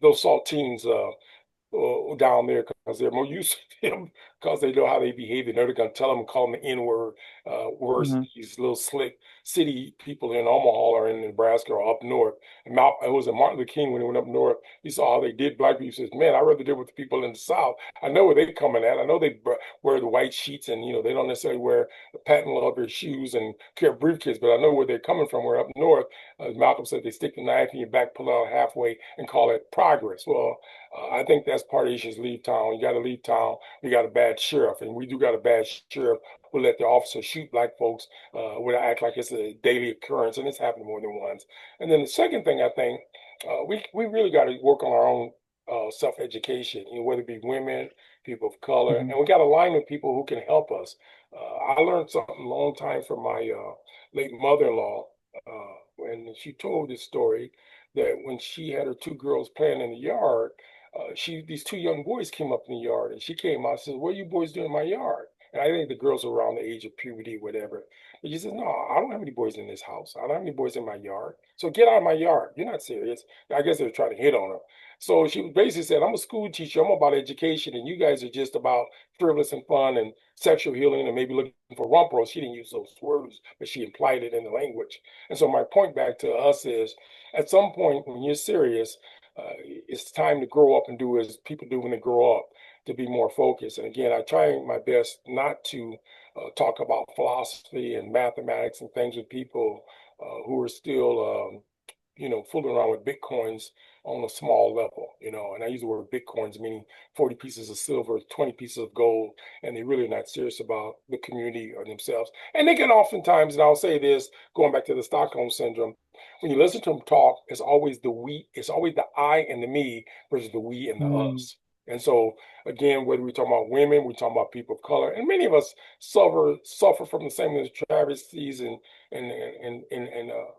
Those saltines down there because they're more used to them because they know how they behave. They know they're going to tell them, call them the N word. Worse, Hmm. these little slick city people in Omaha or in Nebraska or up north. And it was a Martin Luther King when he went up north. He saw how they did black people. He says, "Man, I'd rather deal with the people in the South. I know where they're coming at. I know they wear the white sheets and they don't necessarily wear the patent leather shoes and carry briefcase, but I know where they're coming from. Where up north, as Malcolm said, they stick the knife in your back, pull it out halfway, and call it progress." Well, I think that's part of the issue is leave town. You got to leave town. We got a bad sheriff, and we do got a bad sheriff who let the officer shoot black folks would act like it's a daily occurrence, and it's happened more than once. And then the second thing I think we really got to work on our own self-education, whether it be women, people of color, Hmm. and we got to align with people who can help us. I learned something a long time from my late mother-in-law when she told this story that when she had her two girls playing in the yard, these two young boys came up in the yard, and she came out and said, "What are you boys doing in my yard?" And I think the girls were around the age of puberty, whatever. But she said, "No, I don't have any boys in this house. I don't have any boys in my yard. So get out of my yard. You're not serious." I guess they were trying to hit on her. So she basically said, "I'm a school teacher. I'm about education, and you guys are just about frivolous and fun and sexual healing and maybe looking for rump roast." She didn't use those words, but she implied it in the language. And so my point back to us is, at some point when you're serious, it's time to grow up and do as people do when they grow up, to be more focused. And again, I try my best not to talk about philosophy and mathematics and things with people who are still fooling around with bitcoins on a small level, and I use the word bitcoins, meaning 40 pieces of silver, 20 pieces of gold, and they're really not serious about the community or themselves. And they can oftentimes, and I'll say this, going back to the Stockholm syndrome, when you listen to them talk, it's always the we, it's always the I and the me versus the we and the Mm. us. And so, again, whether we're talking about women, we're talking about people of color, and many of us suffer from the same travesties and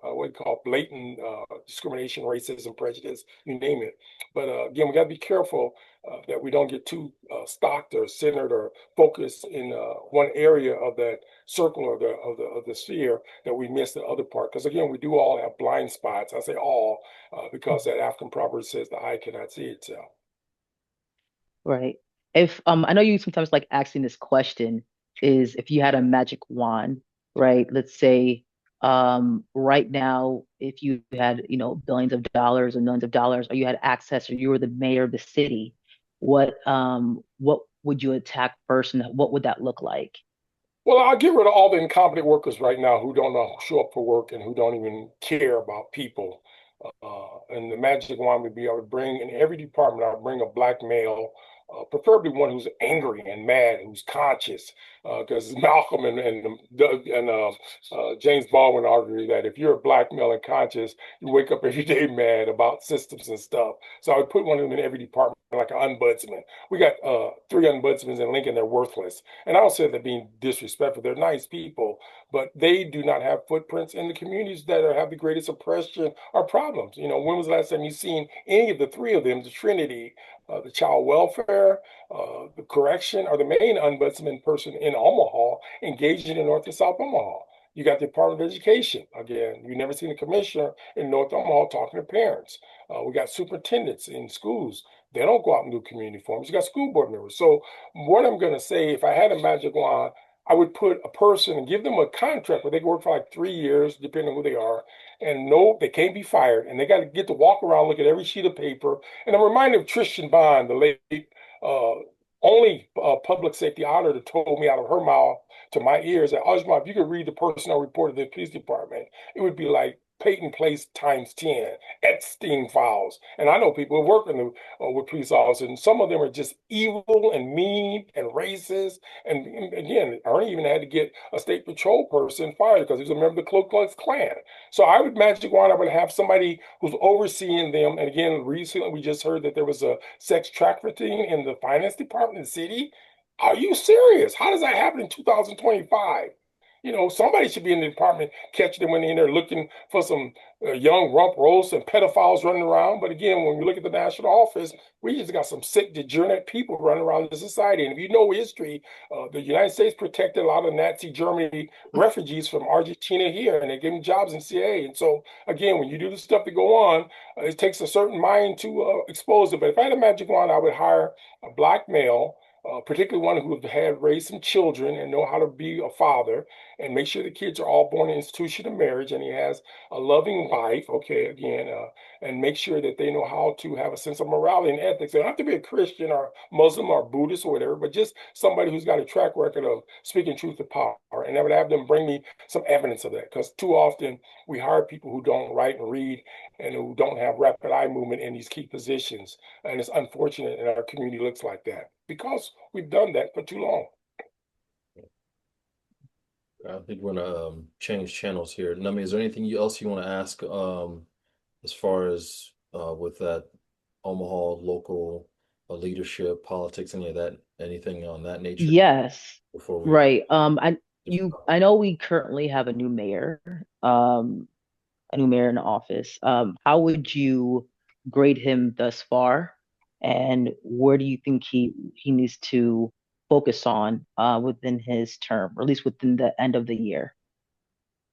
what we call blatant discrimination, racism, prejudice, you name it. But again, we got to be careful that we don't get too stocked or centered or focused in one area of that circle or the sphere that we miss the other part. Because again, we do all have blind spots. I say all because that African proverb says the eye cannot see itself. Right. If I know you sometimes like asking this question is if you had a magic wand, right? Let's say right now if you had, billions of dollars or millions of dollars or you had access or you were the mayor of the city, what would you attack first and what would that look like? Well, I'll get rid of all the incompetent workers right now who don't know show up for work and who don't even care about people. And the magic wand would be I would bring in every department, I would bring a black male, preferably one who's angry and mad, who's conscious. Because Malcolm and James Baldwin argue that if you're a black male and conscious, you wake up every day mad about systems and stuff. So I would put one of them in every department, like an ombudsman. We got three ombudsmen in Lincoln, they're worthless. And I don't say they're being disrespectful, they're nice people, but they do not have footprints in the communities that have the greatest oppression or problems. When was the last time you seen any of the three of them, the Trinity, the child welfare, the correction, or the main ombudsman person in Omaha engaging in North and South Omaha? You got the Department of Education. Again, you never seen a commissioner in North Omaha talking to parents. We got superintendents in schools. They don't go out and do community forums. You got school board members. So what I'm going to say, if I had a magic wand, I would put a person and give them a contract where they can work for like 3 years, depending on who they are, and no, they can't be fired, and they got to get to walk around, look at every sheet of paper. And I'm reminded of Tristan Bond, the late uh, only public safety auditor, that told me out of her mouth to my ears that, Ajmal, if you could read the personnel report of the police department, it would be like Peyton Place times 10, Epstein files. And I know people who work with police officers, and some of them are just evil and mean and racist. And again, Ernie even had to get a state patrol person fired because he was a member of the Ku Klux Klan. So I would magic wand, I would have somebody who's overseeing them. And again, recently we just heard that there was a sex trafficking in the finance department in the city. Are you serious? How does that happen in 2025? Somebody should be in the department catching them when they're in there looking for some young rump roasts and pedophiles running around. But again, when we look at the national office, we just got some sick, degenerate people running around the society. And if you know history, the United States protected a lot of Nazi Germany refugees from Argentina here, and they gave them jobs in CIA. And so, again, when you do the stuff to go on, it takes a certain mind to expose it. But if I had a magic wand, I would hire a black male, particularly one who had raised some children and know how to be a father, and make sure the kids are all born in an institution of marriage, and he has a loving wife, okay, again, and make sure that they know how to have a sense of morality and ethics. They don't have to be a Christian or Muslim or Buddhist or whatever, but just somebody who's got a track record of speaking truth to power. And I would have them bring me some evidence of that, because too often we hire people who don't write and read and who don't have rapid eye movement in these key positions. And it's unfortunate that our community looks like that because we've done that for too long. I think we're gonna change channels here. Nami, is there anything else you want to ask as far as with that Omaha local leadership, politics, any of that, anything on that nature Yes. before we Right. just I know we currently have a new mayor in office. How would you grade him thus far? And where do you think he needs to focus on within his term, or at least within the end of the year?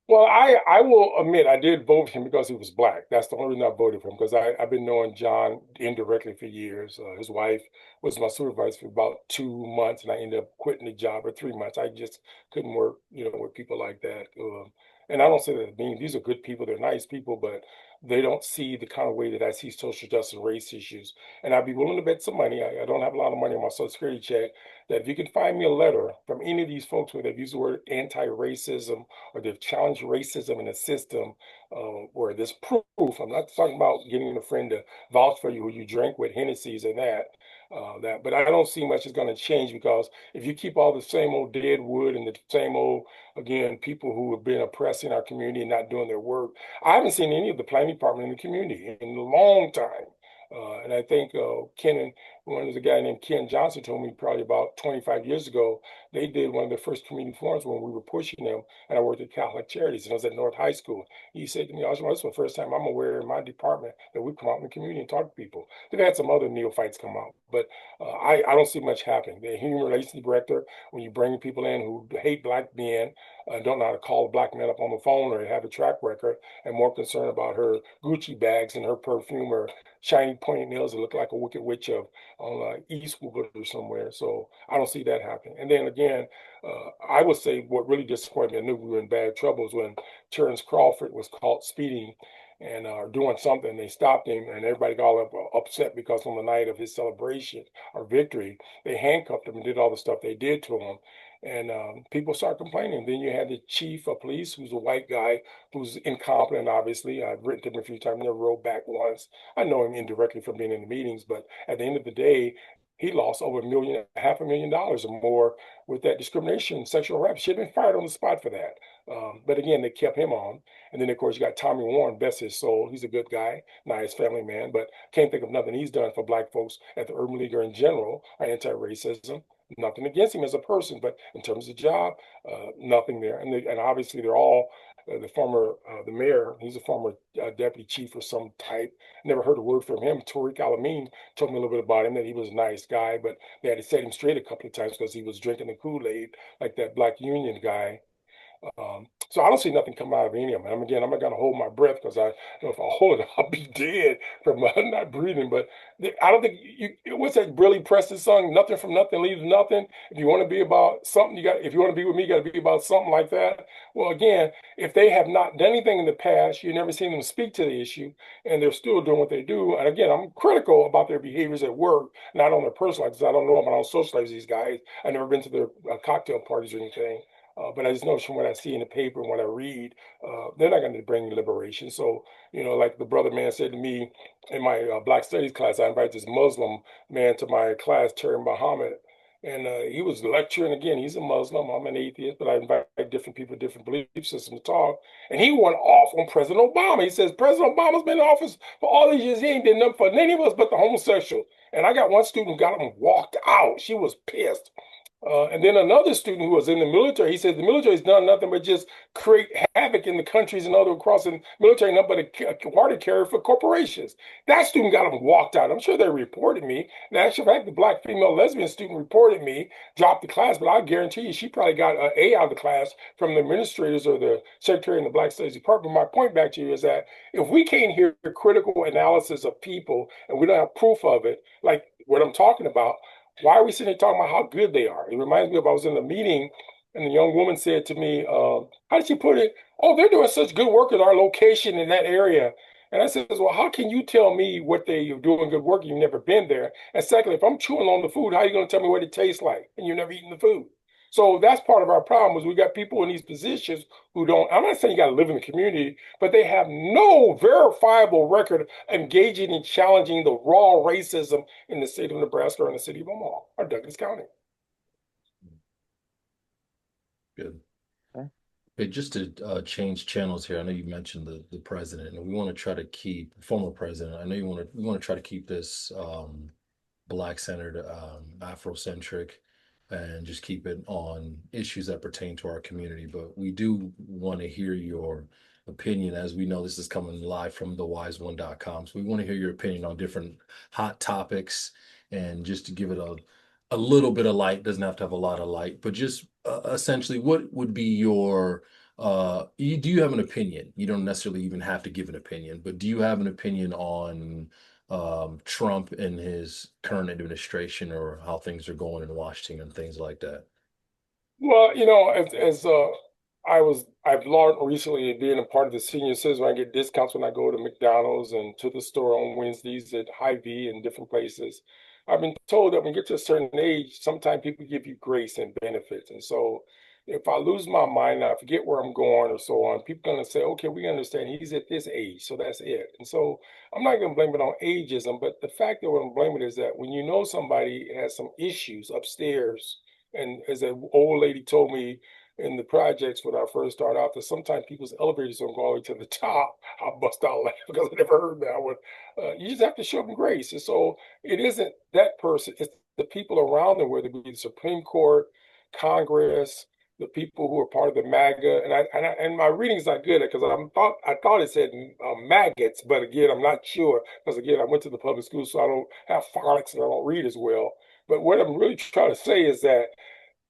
Well, I will admit I did vote him because he was black. That's the only reason I voted for him, because I've been knowing John indirectly for years. His wife was my supervisor for about 2 months, and I ended up quitting the job for 3 months. I just couldn't work, with people like that. And I don't say that mean these are good people, they're nice people, but they don't see the kind of way that I see social justice and race issues. And I'd be willing to bet some money. I don't have a lot of money on my Social Security check, that if you can find me a letter from any of these folks where they've used the word anti-racism or they've challenged racism in the system, where there's proof. I'm not talking about getting a friend to vouch for you who you drink with Hennessy's and but I don't see much is going to change, because if you keep all the same old dead wood and the same old, again, people who have been oppressing our community and not doing their work, I haven't seen any of the planning department in the community in a long time. And I think there's a guy named Ken Johnson told me probably about 25 years ago, they did one of the first community forums when we were pushing them, and I worked at Catholic Charities, and I was at North High School. He said to me, "This is the first time I'm aware in my department that we've come out in the community and talked to people." They've had some other neophytes come out, but I don't see much happening. The human relations director, when you bring people in who hate black men, don't know how to call a black man up on the phone or have a track record, and more concerned about her Gucci bags and her perfume or shiny pointed nails that look like a wicked witch of on Eastwood or somewhere. So I don't see that happening. And then again, I would say what really disappointed me, I knew we were in bad trouble, was when Terrence Crawford was caught speeding and doing something. They stopped him, and everybody got all upset because on the night of his celebration or victory, they handcuffed him and did all the stuff they did to him. And people start complaining. Then you had the chief of police, who's a white guy, who's incompetent, obviously. I've written to him a few times, never wrote back once. I know him indirectly from being in the meetings, but at the end of the day, he lost over $500,000 or more with that discrimination, sexual harassment. Should have been fired on the spot for that. But again, they kept him on. And then, of course, you got Tommy Warren, bless his soul. He's a good guy, nice family man, but can't think of nothing he's done for black folks at the Urban League or in general, or anti-racism. Nothing against him as a person, but in terms of job, nothing there. And obviously, they're all the mayor. He's a former deputy chief or some type. Never heard a word from him. Tariq Alameen told me a little bit about him, that he was a nice guy, but they had to set him straight a couple of times because he was drinking the Kool-Aid like that Black Union guy. So I don't see nothing come out of any of them. Again, I'm not gonna hold my breath because I know if I hold it, I'll be dead from not breathing. But I don't think what's that Billy Preston song? Nothing from nothing leaves nothing. If you want to be about something, you got. If you want to be with me, you got to be about something like that. Well, again, if they have not done anything in the past, you've never seen them speak to the issue, and they're still doing what they do. And again, I'm critical about their behaviors at work, not on their personal lives. I don't know them. I don't socialize with these guys. I've never been to their cocktail parties or anything. But I just know from what I see in the paper and what I read, they're not going to bring liberation. So, like the brother man said to me in my Black Studies class, I invited this Muslim man to my class, Terry Muhammad, and he was lecturing. Again, he's a Muslim. I'm an atheist, but I invite different people, different belief systems to talk. And he went off on President Obama. He says, President Obama's been in office for all these years. He ain't did nothing for any of us but the homosexual. And I got one student who got him and walked out. She was pissed. And then another student who was in the military, he said the military's done nothing but just create havoc in the countries and other across the military, nothing but a water carrier for corporations. That student got him walked out. I'm sure they reported me. In actual fact, the black female lesbian student reported me, dropped the class, but I guarantee you she probably got an A out of the class from the administrators or the secretary in the Black Studies Department. My point back to you is that if we can't hear critical analysis of people and we don't have proof of it, like what I'm talking about, why are we sitting here talking about how good they are? It reminds me of I was in a meeting and the young woman said to me, how did she put it? Oh, they're doing such good work at our location in that area. And I said, well, how can you tell me what they're doing good work and you've never been there? And secondly, if I'm chewing on the food, how are you going to tell me what it tastes like and you've never eaten the food? So that's part of our problem is we got people in these positions who don't, I'm not saying you got to live in the community, but they have no verifiable record engaging and challenging the raw racism in the state of Nebraska or in the city of Omaha or Douglas County. Good. Okay. Hey, just to change channels here, I know you mentioned the president, and we want to try to keep former president. I know we want to try to keep this black centered, Afrocentric, and just keep it on issues that pertain to our community. But we do want to hear your opinion, as we know this is coming live from thewise1.com. So we want to hear your opinion on different hot topics, and just to give it a little bit of light. Doesn't have to have a lot of light, but just essentially, what would be your do you have an opinion? You don't necessarily even have to give an opinion, but do you have an opinion on Trump and his current administration, or how things are going in Washington and things like that? Well, as I've learned recently being a part of the senior citizen, I get discounts when I go to McDonald's and to the store on Wednesdays at Hy-Vee and different places. I've been told that when you get to a certain age, sometimes people give you grace and benefits. And so if I lose my mind, I forget where I'm going or so on, people are going to say, okay, we understand he's at this age, so that's it. And so I'm not going to blame it on ageism, but the fact that what I'm blaming is that when you know somebody has some issues upstairs, and as an old lady told me in the projects when I first started out, that sometimes people's elevators don't go all the way to the top. I bust out laughing because I never heard that one. You just have to show them grace. And so it isn't that person, it's the people around them, whether it be the Supreme Court, Congress, the people who are part of the MAGA. And my reading's not good because I thought it said maggots, but again, I'm not sure because again, I went to the public school, so I don't have phonics and I don't read as well. But what I'm really trying to say is that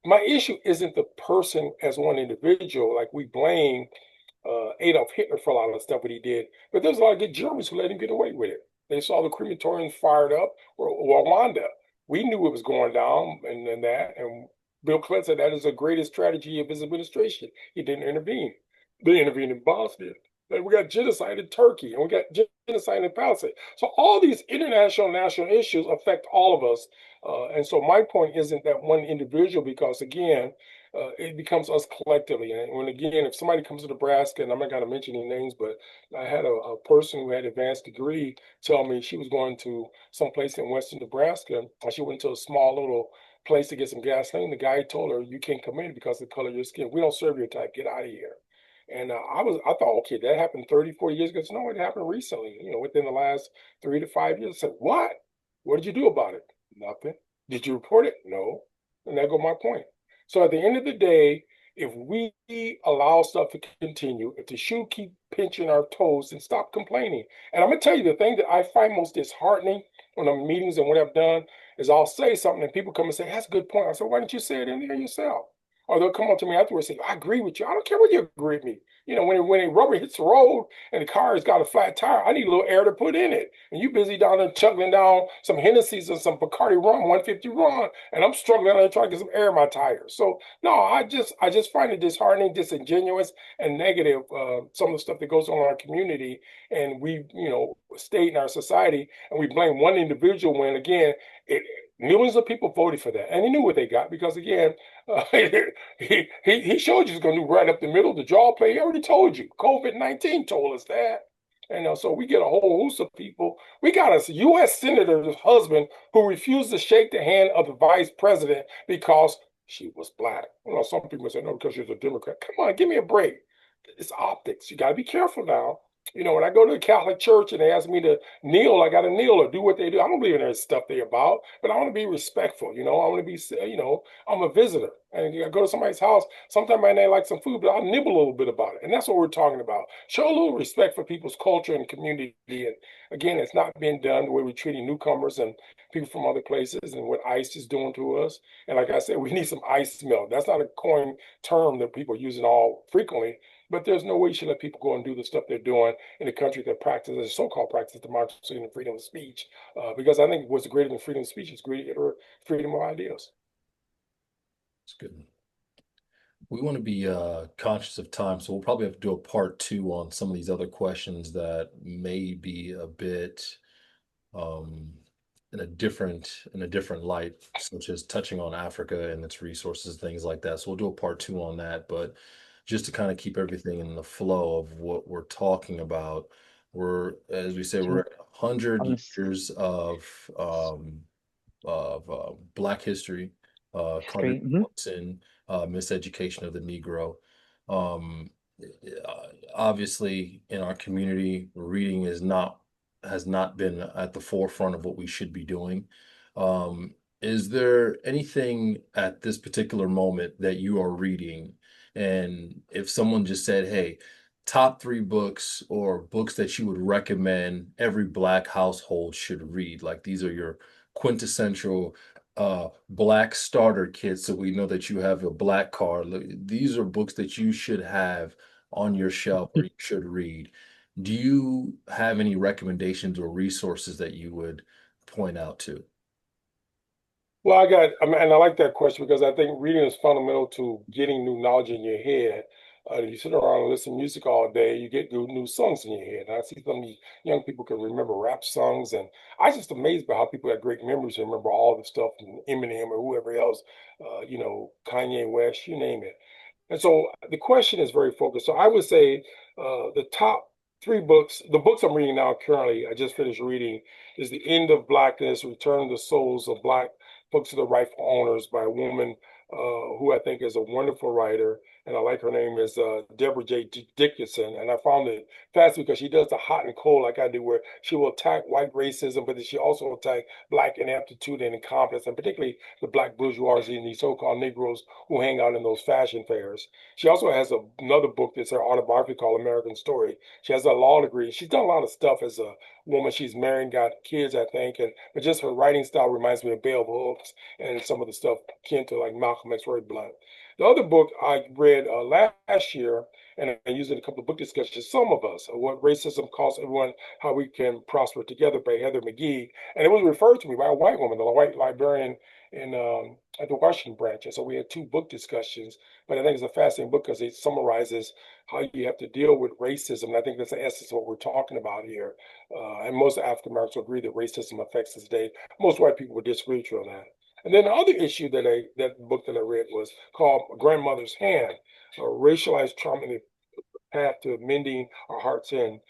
my issue isn't the person as one individual. Like we blame Adolf Hitler for a lot of the stuff that he did, but there's a lot of good Germans who let him get away with it. They saw the crematoriums fired up, or Rwanda. We knew it was going down, and that. And Bill Clinton said that is the greatest strategy of his administration. He didn't intervene. They intervened in Bosnia. And we got genocide in Turkey, and we got genocide in Palestine. So all these international national issues affect all of us. And so my point isn't that one individual, because again, it becomes us collectively. And when again, if somebody comes to Nebraska, and I'm not going to mention any names, but I had a person who had an advanced degree tell me she was going to some place in Western Nebraska, and she went to a small little place to get some gasoline. The guy told her, "You can't come in because of the color of your skin. We don't serve your type. Get out of here." And I thought, okay, that happened 30, 40 years ago. No, it happened recently, within the last 3 to 5 years. I said, what? What did you do about it? Nothing. Did you report it? No. And that go my point. So at the end of the day, if we allow stuff to continue, if the shoe keep pinching our toes, then stop complaining. And I'm gonna tell you the thing that I find most disheartening when I'm in meetings and what I've done is I'll say something and people come and say, "That's a good point." I said, "Why didn't you say it in there yourself?" Or they'll come up to me afterwards and say, "I agree with you. I don't care what you agree with me. You know, when a rubber hits the road and the car has got a flat tire, I need a little air to put in it. And you busy down there chugging down some Hennessy's and some Bacardi rum, 150 rum, and I'm struggling down there trying to get some air in my tires." So no, I just find it disheartening, disingenuous, and negative. Some of the stuff that goes on in our community, and we, state in our society, and we blame one individual when again, it, millions of people voted for that, and they knew what they got because again, he showed you it's going to do right up the middle. The jaw play, he already told you. COVID-19 told us that. And so we get a whole host of people. We got a U.S. senator's husband who refused to shake the hand of the vice president because she was black. Some people say, no, because she's a Democrat. Come on, give me a break. It's optics. You got to be careful now. When I go to the Catholic Church and they ask me to kneel, I got to kneel or do what they do. I don't believe in that stuff they about, but I want to be respectful. I want to be, I'm a visitor. And I go to somebody's house. Sometimes I may like some food, but I'll nibble a little bit about it. And that's what we're talking about. Show a little respect for people's culture and community. And again, it's not being done the way we're treating newcomers and people from other places and what ICE is doing to us. And like I said, we need some ICE milk. That's not a coined term that people are using all frequently. But there's no way you should let people go and do the stuff they're doing in a country that practices so-called practice democracy and freedom of speech. Because I think what's greater than freedom of speech is greater freedom of ideas. It's good. We want to be conscious of time, so we'll probably have to do a part two on some of these other questions that may be a bit um, in a different light, such as touching on Africa and its resources, things like that. So we'll do a part two on that. But just to kind of keep everything in the flow of what we're talking about, as we say, we're Sure. at 100 Honest years of Black history, history. Carnegie Woodson, miseducation of the Negro. Um, Obviously, in our community, reading has not been at the forefront of what we should be doing. Is there anything at this particular moment that you are reading? And if someone just said, "Hey, top three books or books that you would recommend every Black household should read," like these are your quintessential Black starter kits, so we know that you have a Black card. These are books that you should have on your shelf or you should read. Do you have any recommendations or resources that you would point out to? Well, and I like that question because I think reading is fundamental to getting new knowledge in your head. You sit around and listen to music all day, you get new songs in your head. And I see some of these young people can remember rap songs, and I just amazed by how people have great memories and remember all the stuff from Eminem or whoever else, Kanye West, you name it. And so the question is very focused. So I would say the top three books, the books I'm reading now currently, I just finished reading, is The End of Blackness, Return of the Souls of Black Books of the Rightful Owners by a woman who I think is a wonderful writer. And I like her name is Deborah J. Dickinson. And I found it fascinating because she does the hot and cold like I do, where she will attack white racism, but then she also attack Black ineptitude and incompetence, and particularly the Black bourgeoisie and these so-called Negroes who hang out in those fashion fairs. She also has another book that's her autobiography called American Story. She has a law degree. She's done a lot of stuff as a woman. She's married, got kids, I think, and but just her writing style reminds me of Bell Hooks and some of the stuff akin to like Malcolm X, Roy Blunt. The other book I read last year, and I used it in a couple of book discussions, Some of Us, What Racism Costs Everyone, How We Can Prosper Together by Heather McGhee. And it was referred to me by a white woman, the white librarian in at the Washington branch. And so we had two book discussions, but I think it's a fascinating book because it summarizes how you have to deal with racism. And I think that's the essence of what we're talking about here. And most African Americans will agree that racism affects us today. Most white people would disagree with you on that. And then the other issue that book that I read was called Grandmother's Hand, Racialized Trauma in the Path to Mending Our Hearts and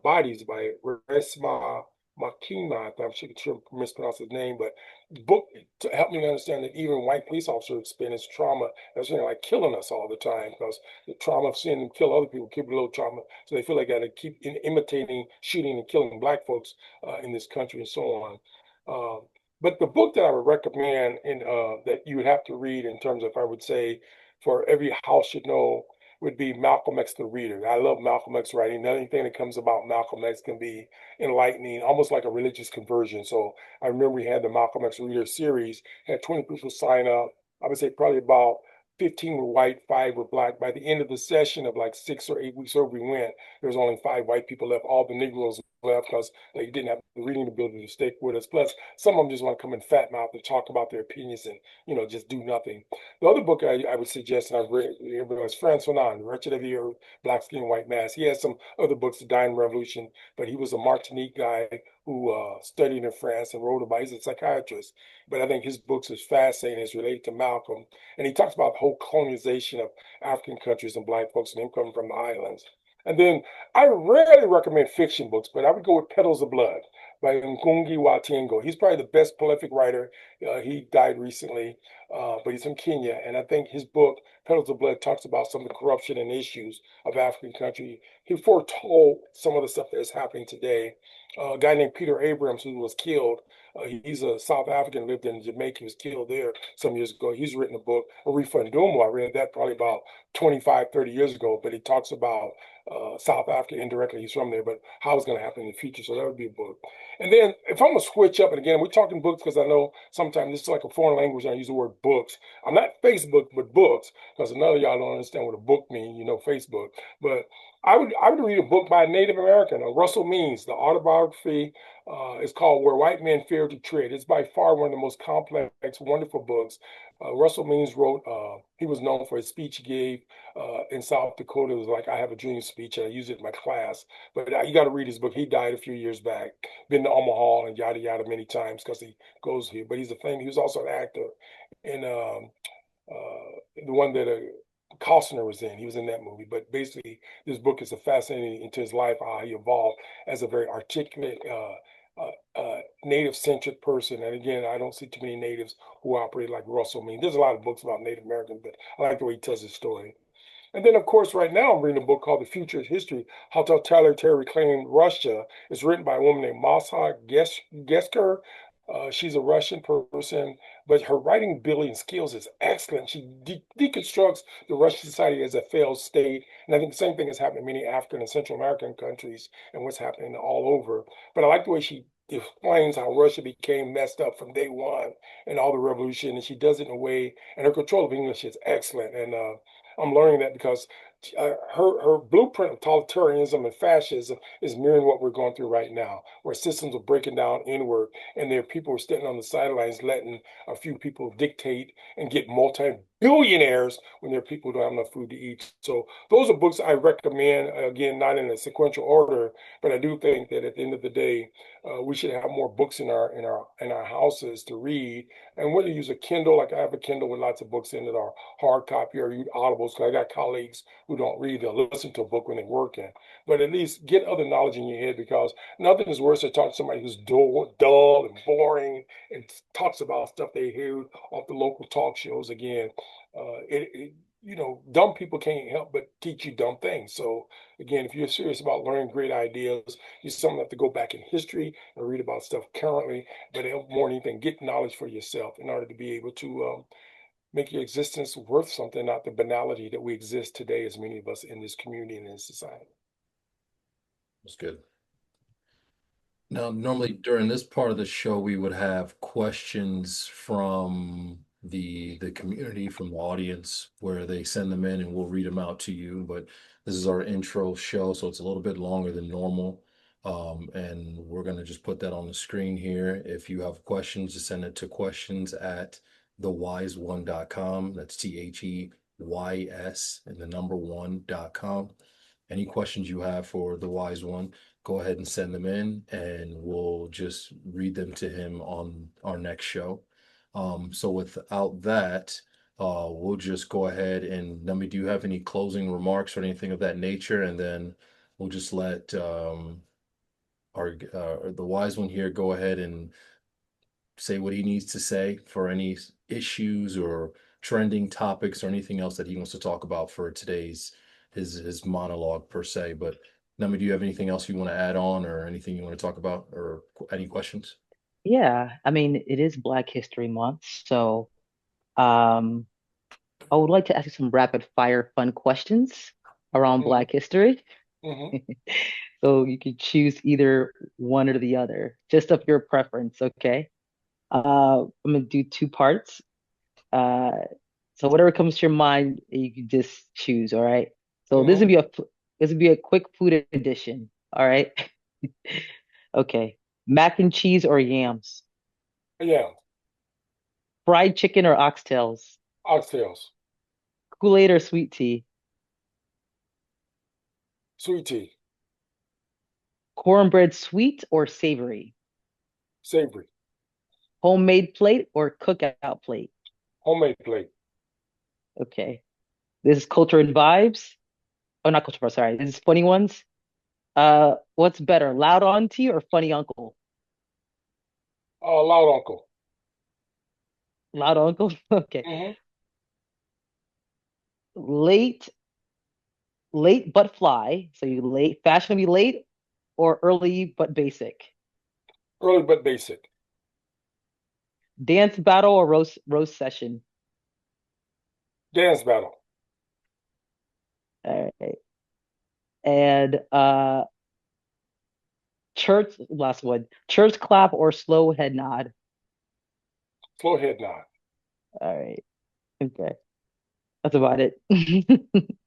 Bodies by Resma Makima. I'm sure I mispronounced his name, but the book to help me understand that even white police officers experience trauma. That's like killing us all the time because the trauma of seeing them kill other people, keep a little trauma, so they feel they got to keep imitating, shooting, and killing black folks in this country and so on. But the book that I would recommend that you would have to read in terms of, I would say, for every house should know would be Malcolm X the Reader. I love Malcolm X writing. Anything that comes about Malcolm X can be enlightening, almost like a religious conversion. So I remember we had the Malcolm X Reader series, had 20 people sign up. I would say probably about 15 were white, 5 were black. By the end of the session of like 6 or 8 weeks over we went, there was only 5 white people left. All the Negroes left because they didn't have the reading ability to stick with us. Plus, some of them just want to come and fat mouth and talk about their opinions and, just do nothing. The other book I would suggest, and I've read, was Frantz Fanon, Wretched of the Earth, Black Skin, White Mask. He has some other books, The Dying Revolution, but he was a Martinique guy who studied in France and wrote about, he's a psychiatrist. But I think his books is fascinating. It's related to Malcolm. And he talks about the whole colonization of African countries and black folks and them coming from the islands. And then I rarely recommend fiction books, but I would go with Petals of Blood by Ngungi wa Thiong'o. He's probably the best prolific writer. He died recently, but he's from Kenya. And I think his book, Petals of Blood, talks about some of the corruption and issues of African country. He foretold some of the stuff that is happening today. A guy named Peter Abrams, who was killed, he's a South African, lived in Jamaica, he was killed there some years ago. He's written a book, Arifa. I read that probably about 25, 30 years ago, but he talks about South Africa indirectly. He's from there, but how it's going to happen in the future. So that would be a book. And then if I'm going to switch up, and again, we're talking books because I know sometimes this is like a foreign language. I use the word books. I'm not Facebook, but books, because another y'all don't understand what a book means, Facebook. But I would read a book by a Native American, Russell Means, the autobiography. It's called Where White Men Fear to Tread. It's by far one of the most complex, wonderful books. Russell Means wrote, he was known for his speech he gave in South Dakota. It was like, I have a dream speech, and I use it in my class. But you got to read his book. He died a few years back, been to Omaha and yada, yada many times because he goes here. But he's a thing. He was also an actor in the one that Costner was in. He was in that movie. But basically, this book is a fascinating into his life, how he evolved as a very articulate, native-centric person. And again, I don't see too many natives who operate like Russell Means. There's a lot of books about Native Americans, but I like the way he tells his story. And then, of course, right now I'm reading a book called The Future is History, How Totalitarian Reclaimed Russia. It's written by a woman named Masha Gesker. She's a Russian person, but her writing ability and skills is excellent. She deconstructs the Russian society as a failed state. And I think the same thing is happening in many African and Central American countries and what's happening all over. But I like the way she explains how Russia became messed up from day one and all the revolution. And she does it in a way, and her control of English is excellent. And I'm learning that because her blueprint of totalitarianism and fascism is mirroring what we're going through right now, where systems are breaking down inward, and there are people who are standing on the sidelines letting a few people dictate and get multi-billionaires when there are people who don't have enough food to eat. So those are books I recommend. Again, not in a sequential order, but I do think that at the end of the day, we should have more books in our houses to read. And whether you use a Kindle, like I have a Kindle with lots of books in it, or hard copy, or read Audibles, because I got colleagues who don't read, they'll listen to a book when they're working. But at least get other knowledge in your head, because nothing is worse than talking to somebody who's dull and boring and talks about stuff they hear off the local talk shows. Again, dumb people can't help but teach you dumb things. So again, if you're serious about learning great ideas, you something have to go back in history and read about stuff currently, but more than anything, get knowledge for yourself in order to be able to make your existence worth something, not the banality that we exist today, as many of us in this community and in society. That's good. Now, normally during this part of the show, we would have questions from the community, from the audience, where they send them in and we'll read them out to you. But this is our intro show, so it's a little bit longer than normal. And we're going to just put that on the screen here. If you have questions, just send it to questions at thewise1.com. That's THEYS and the number one.com. Any questions you have for the wise one, go ahead and send them in, and we'll just read them to him on our next show. So without that, we'll just go ahead and Nami, do you have any closing remarks or anything of that nature? And then we'll just let our the wise one here go ahead and say what he needs to say for any issues or trending topics or anything else that he wants to talk about for today's his monologue per se. But Nami, do you have anything else you want to add on or anything you want to talk about or any questions? Yeah, I mean, it is Black History Month, so um I would like to ask you some rapid fire fun questions around Hmm. Black history. Hmm. So you can choose either one or the other, just of your preference, okay? I'm gonna do two parts. Uh, so whatever comes to your mind, you can just choose, all right? So Hmm. this would be a quick food edition, all right? Okay. Mac and cheese or yams? Yeah. Fried chicken or oxtails? Oxtails. Kool-Aid or sweet tea? Sweet tea. Cornbread sweet or savory? Savory. Homemade plate or cookout plate? Homemade plate. Okay. This is culture and vibes. Oh, not culture, sorry. This is funny ones. What's better, loud auntie or funny uncle? Loud uncle. Loud uncle? Okay. Hmm. Late, late but fly. So you late, fashionably late or early but basic. Early but basic. Dance battle or roast session. Dance battle. All right. And church, last one. Church clap or slow head nod. Slow head nod. All right. Okay. That's about it. That's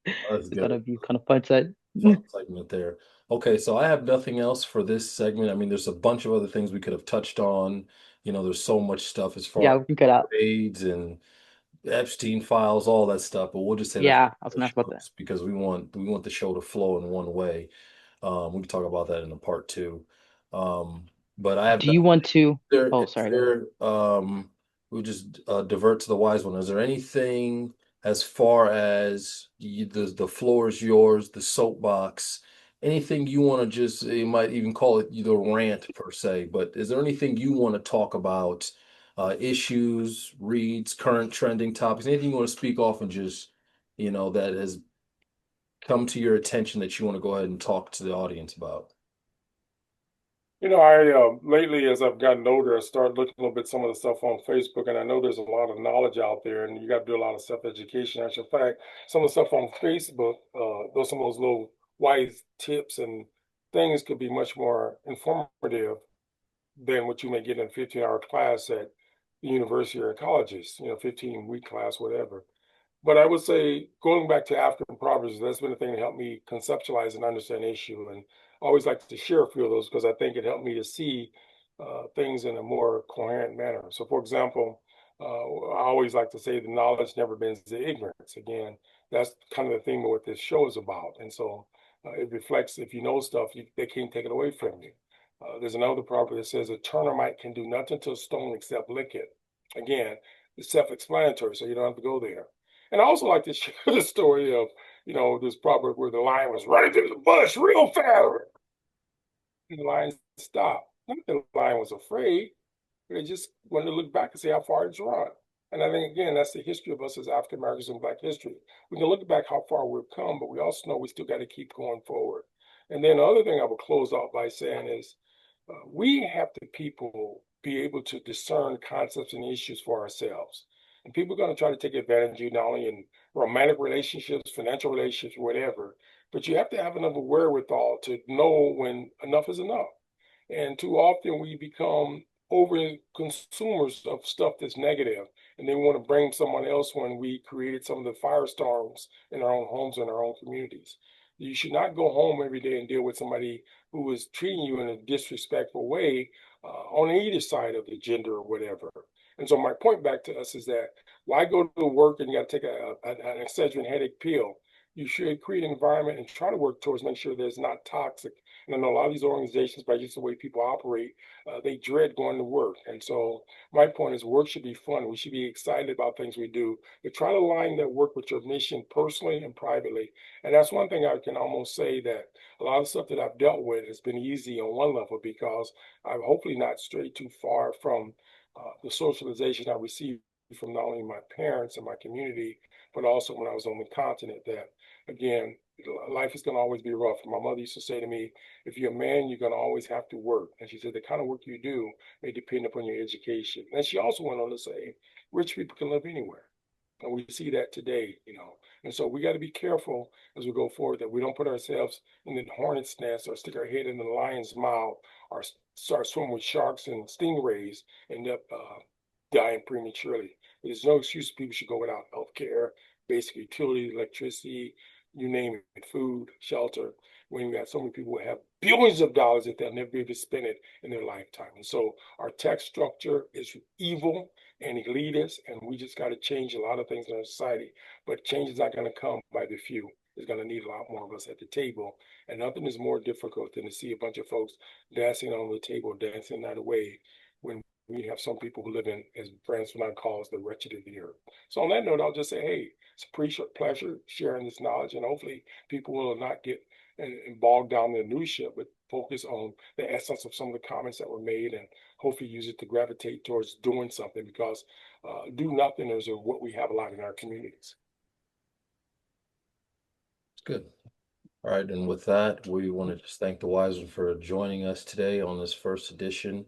It's gonna good. be kind of fun set. Fun segment there. Okay, so I have nothing else for this segment. I mean, there's a bunch of other things we could have touched on. There's so much stuff as far Yeah, as we can cut out. AIDS and Epstein files, all that stuff, but we'll just say that for Yeah, I was other gonna ask about that. shows because we want the show to flow in one way. We can talk about that in a part two. But I have Do you want to? there, Oh, is sorry, go ahead. there, we'll just divert to the wise one. Is there anything as far as the floor is yours, the soapbox, anything you want to just, you might even call it the rant per se, but is there anything you want to talk about, issues, reads, current trending topics, anything you want to speak off and just, that has come to your attention that you want to go ahead and talk to the audience about? I lately, as I've gotten older, I started looking a little bit some of the stuff on Facebook, and I know there's a lot of knowledge out there, and you got to do a lot of self-education. Actual fact, some of the stuff on Facebook, those some of those little wise tips and things could be much more informative than what you may get in a 15-hour class at the university or colleges, 15-week class, whatever. But I would say going back to African proverbs, that's been the thing that helped me conceptualize and understand the issue. And I always like to share a few of those because I think it helped me to see things in a more coherent manner. So, for example, I always like to say the knowledge never bends the ignorance. Again, that's kind of the theme of what this show is about. And so it reflects if you know stuff, they can't take it away from you. There's another proverb that says a termite can do nothing to a stone except lick it. Again, it's self-explanatory, so you don't have to go there. And I also like to share the story of, this proverb where the lion was running through the bush real fast. And the lion stopped. Not that the lion was afraid, but he just wanted to look back and see how far it's run. And I think, again, that's the history of us as African Americans in Black history. We can look back how far we've come, but we also know we still got to keep going forward. And then the other thing I would close off by saying is we have to people be able to discern concepts and issues for ourselves. And people are going to try to take advantage of you not only in romantic relationships, financial relationships, whatever, but you have to have enough wherewithal to know when enough is enough. And too often we become over consumers of stuff that's negative, and then we want to blame someone else when we created some of the firestorms in our own homes and our own communities. You should not go home every day and deal with somebody who is treating you in a disrespectful way on either side of the gender or whatever. And so my point back to us is that why go to work and you got to take an Excedrin headache pill? You should create an environment and try to work towards make sure there's not toxic. And I know a lot of these organizations, by just the way people operate, they dread going to work. And so my point is work should be fun. We should be excited about things we do, but try to align that work with your mission personally and privately. And that's one thing I can almost say that a lot of stuff that I've dealt with has been easy on one level because I've hopefully not strayed too far from the socialization I received from not only my parents and my community, but also when I was on the continent that, again, life is going to always be rough. My mother used to say to me, if you're a man, you're going to always have to work. And she said, the kind of work you do may depend upon your education. And she also went on to say, rich people can live anywhere. And we see that today, And so we got to be careful as we go forward that we don't put ourselves in the hornet's nest or stick our head in the lion's mouth or start swimming with sharks and stingrays and end up dying prematurely. There's no excuse people should go without health care, basic utilities, electricity, you name it, food, shelter, when you got so many people who have billions of dollars that they'll never be able to spend it in their lifetime. And so our tax structure is evil and elitist, and we just got to change a lot of things in our society. But change is not going to come by the few. It's going to need a lot more of us at the table. And nothing is more difficult than to see a bunch of folks dancing on the table, dancing that away when we have some people who live in, as Francois calls, the wretched of the earth. So on that note, I'll just say, hey, it's a pleasure sharing this knowledge, and hopefully people will not get bogged down in the minutia, but focus on the essence of some of the comments that were made, and hopefully use it to gravitate towards doing something, because do nothing is what we have a lot in our communities. It's good. All right, and with that, we want to just thank the Wise One for joining us today on this first edition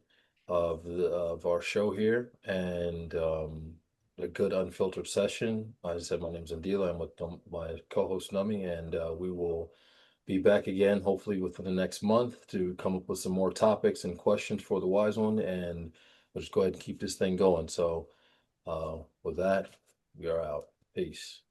of our show here, and a good unfiltered session. As I said, my name's Andila. I'm with my co-host Numi, and we will be back again, hopefully within the next month, to come up with some more topics and questions for the Wise One, and we'll just go ahead and keep this thing going. So, with that, we are out. Peace.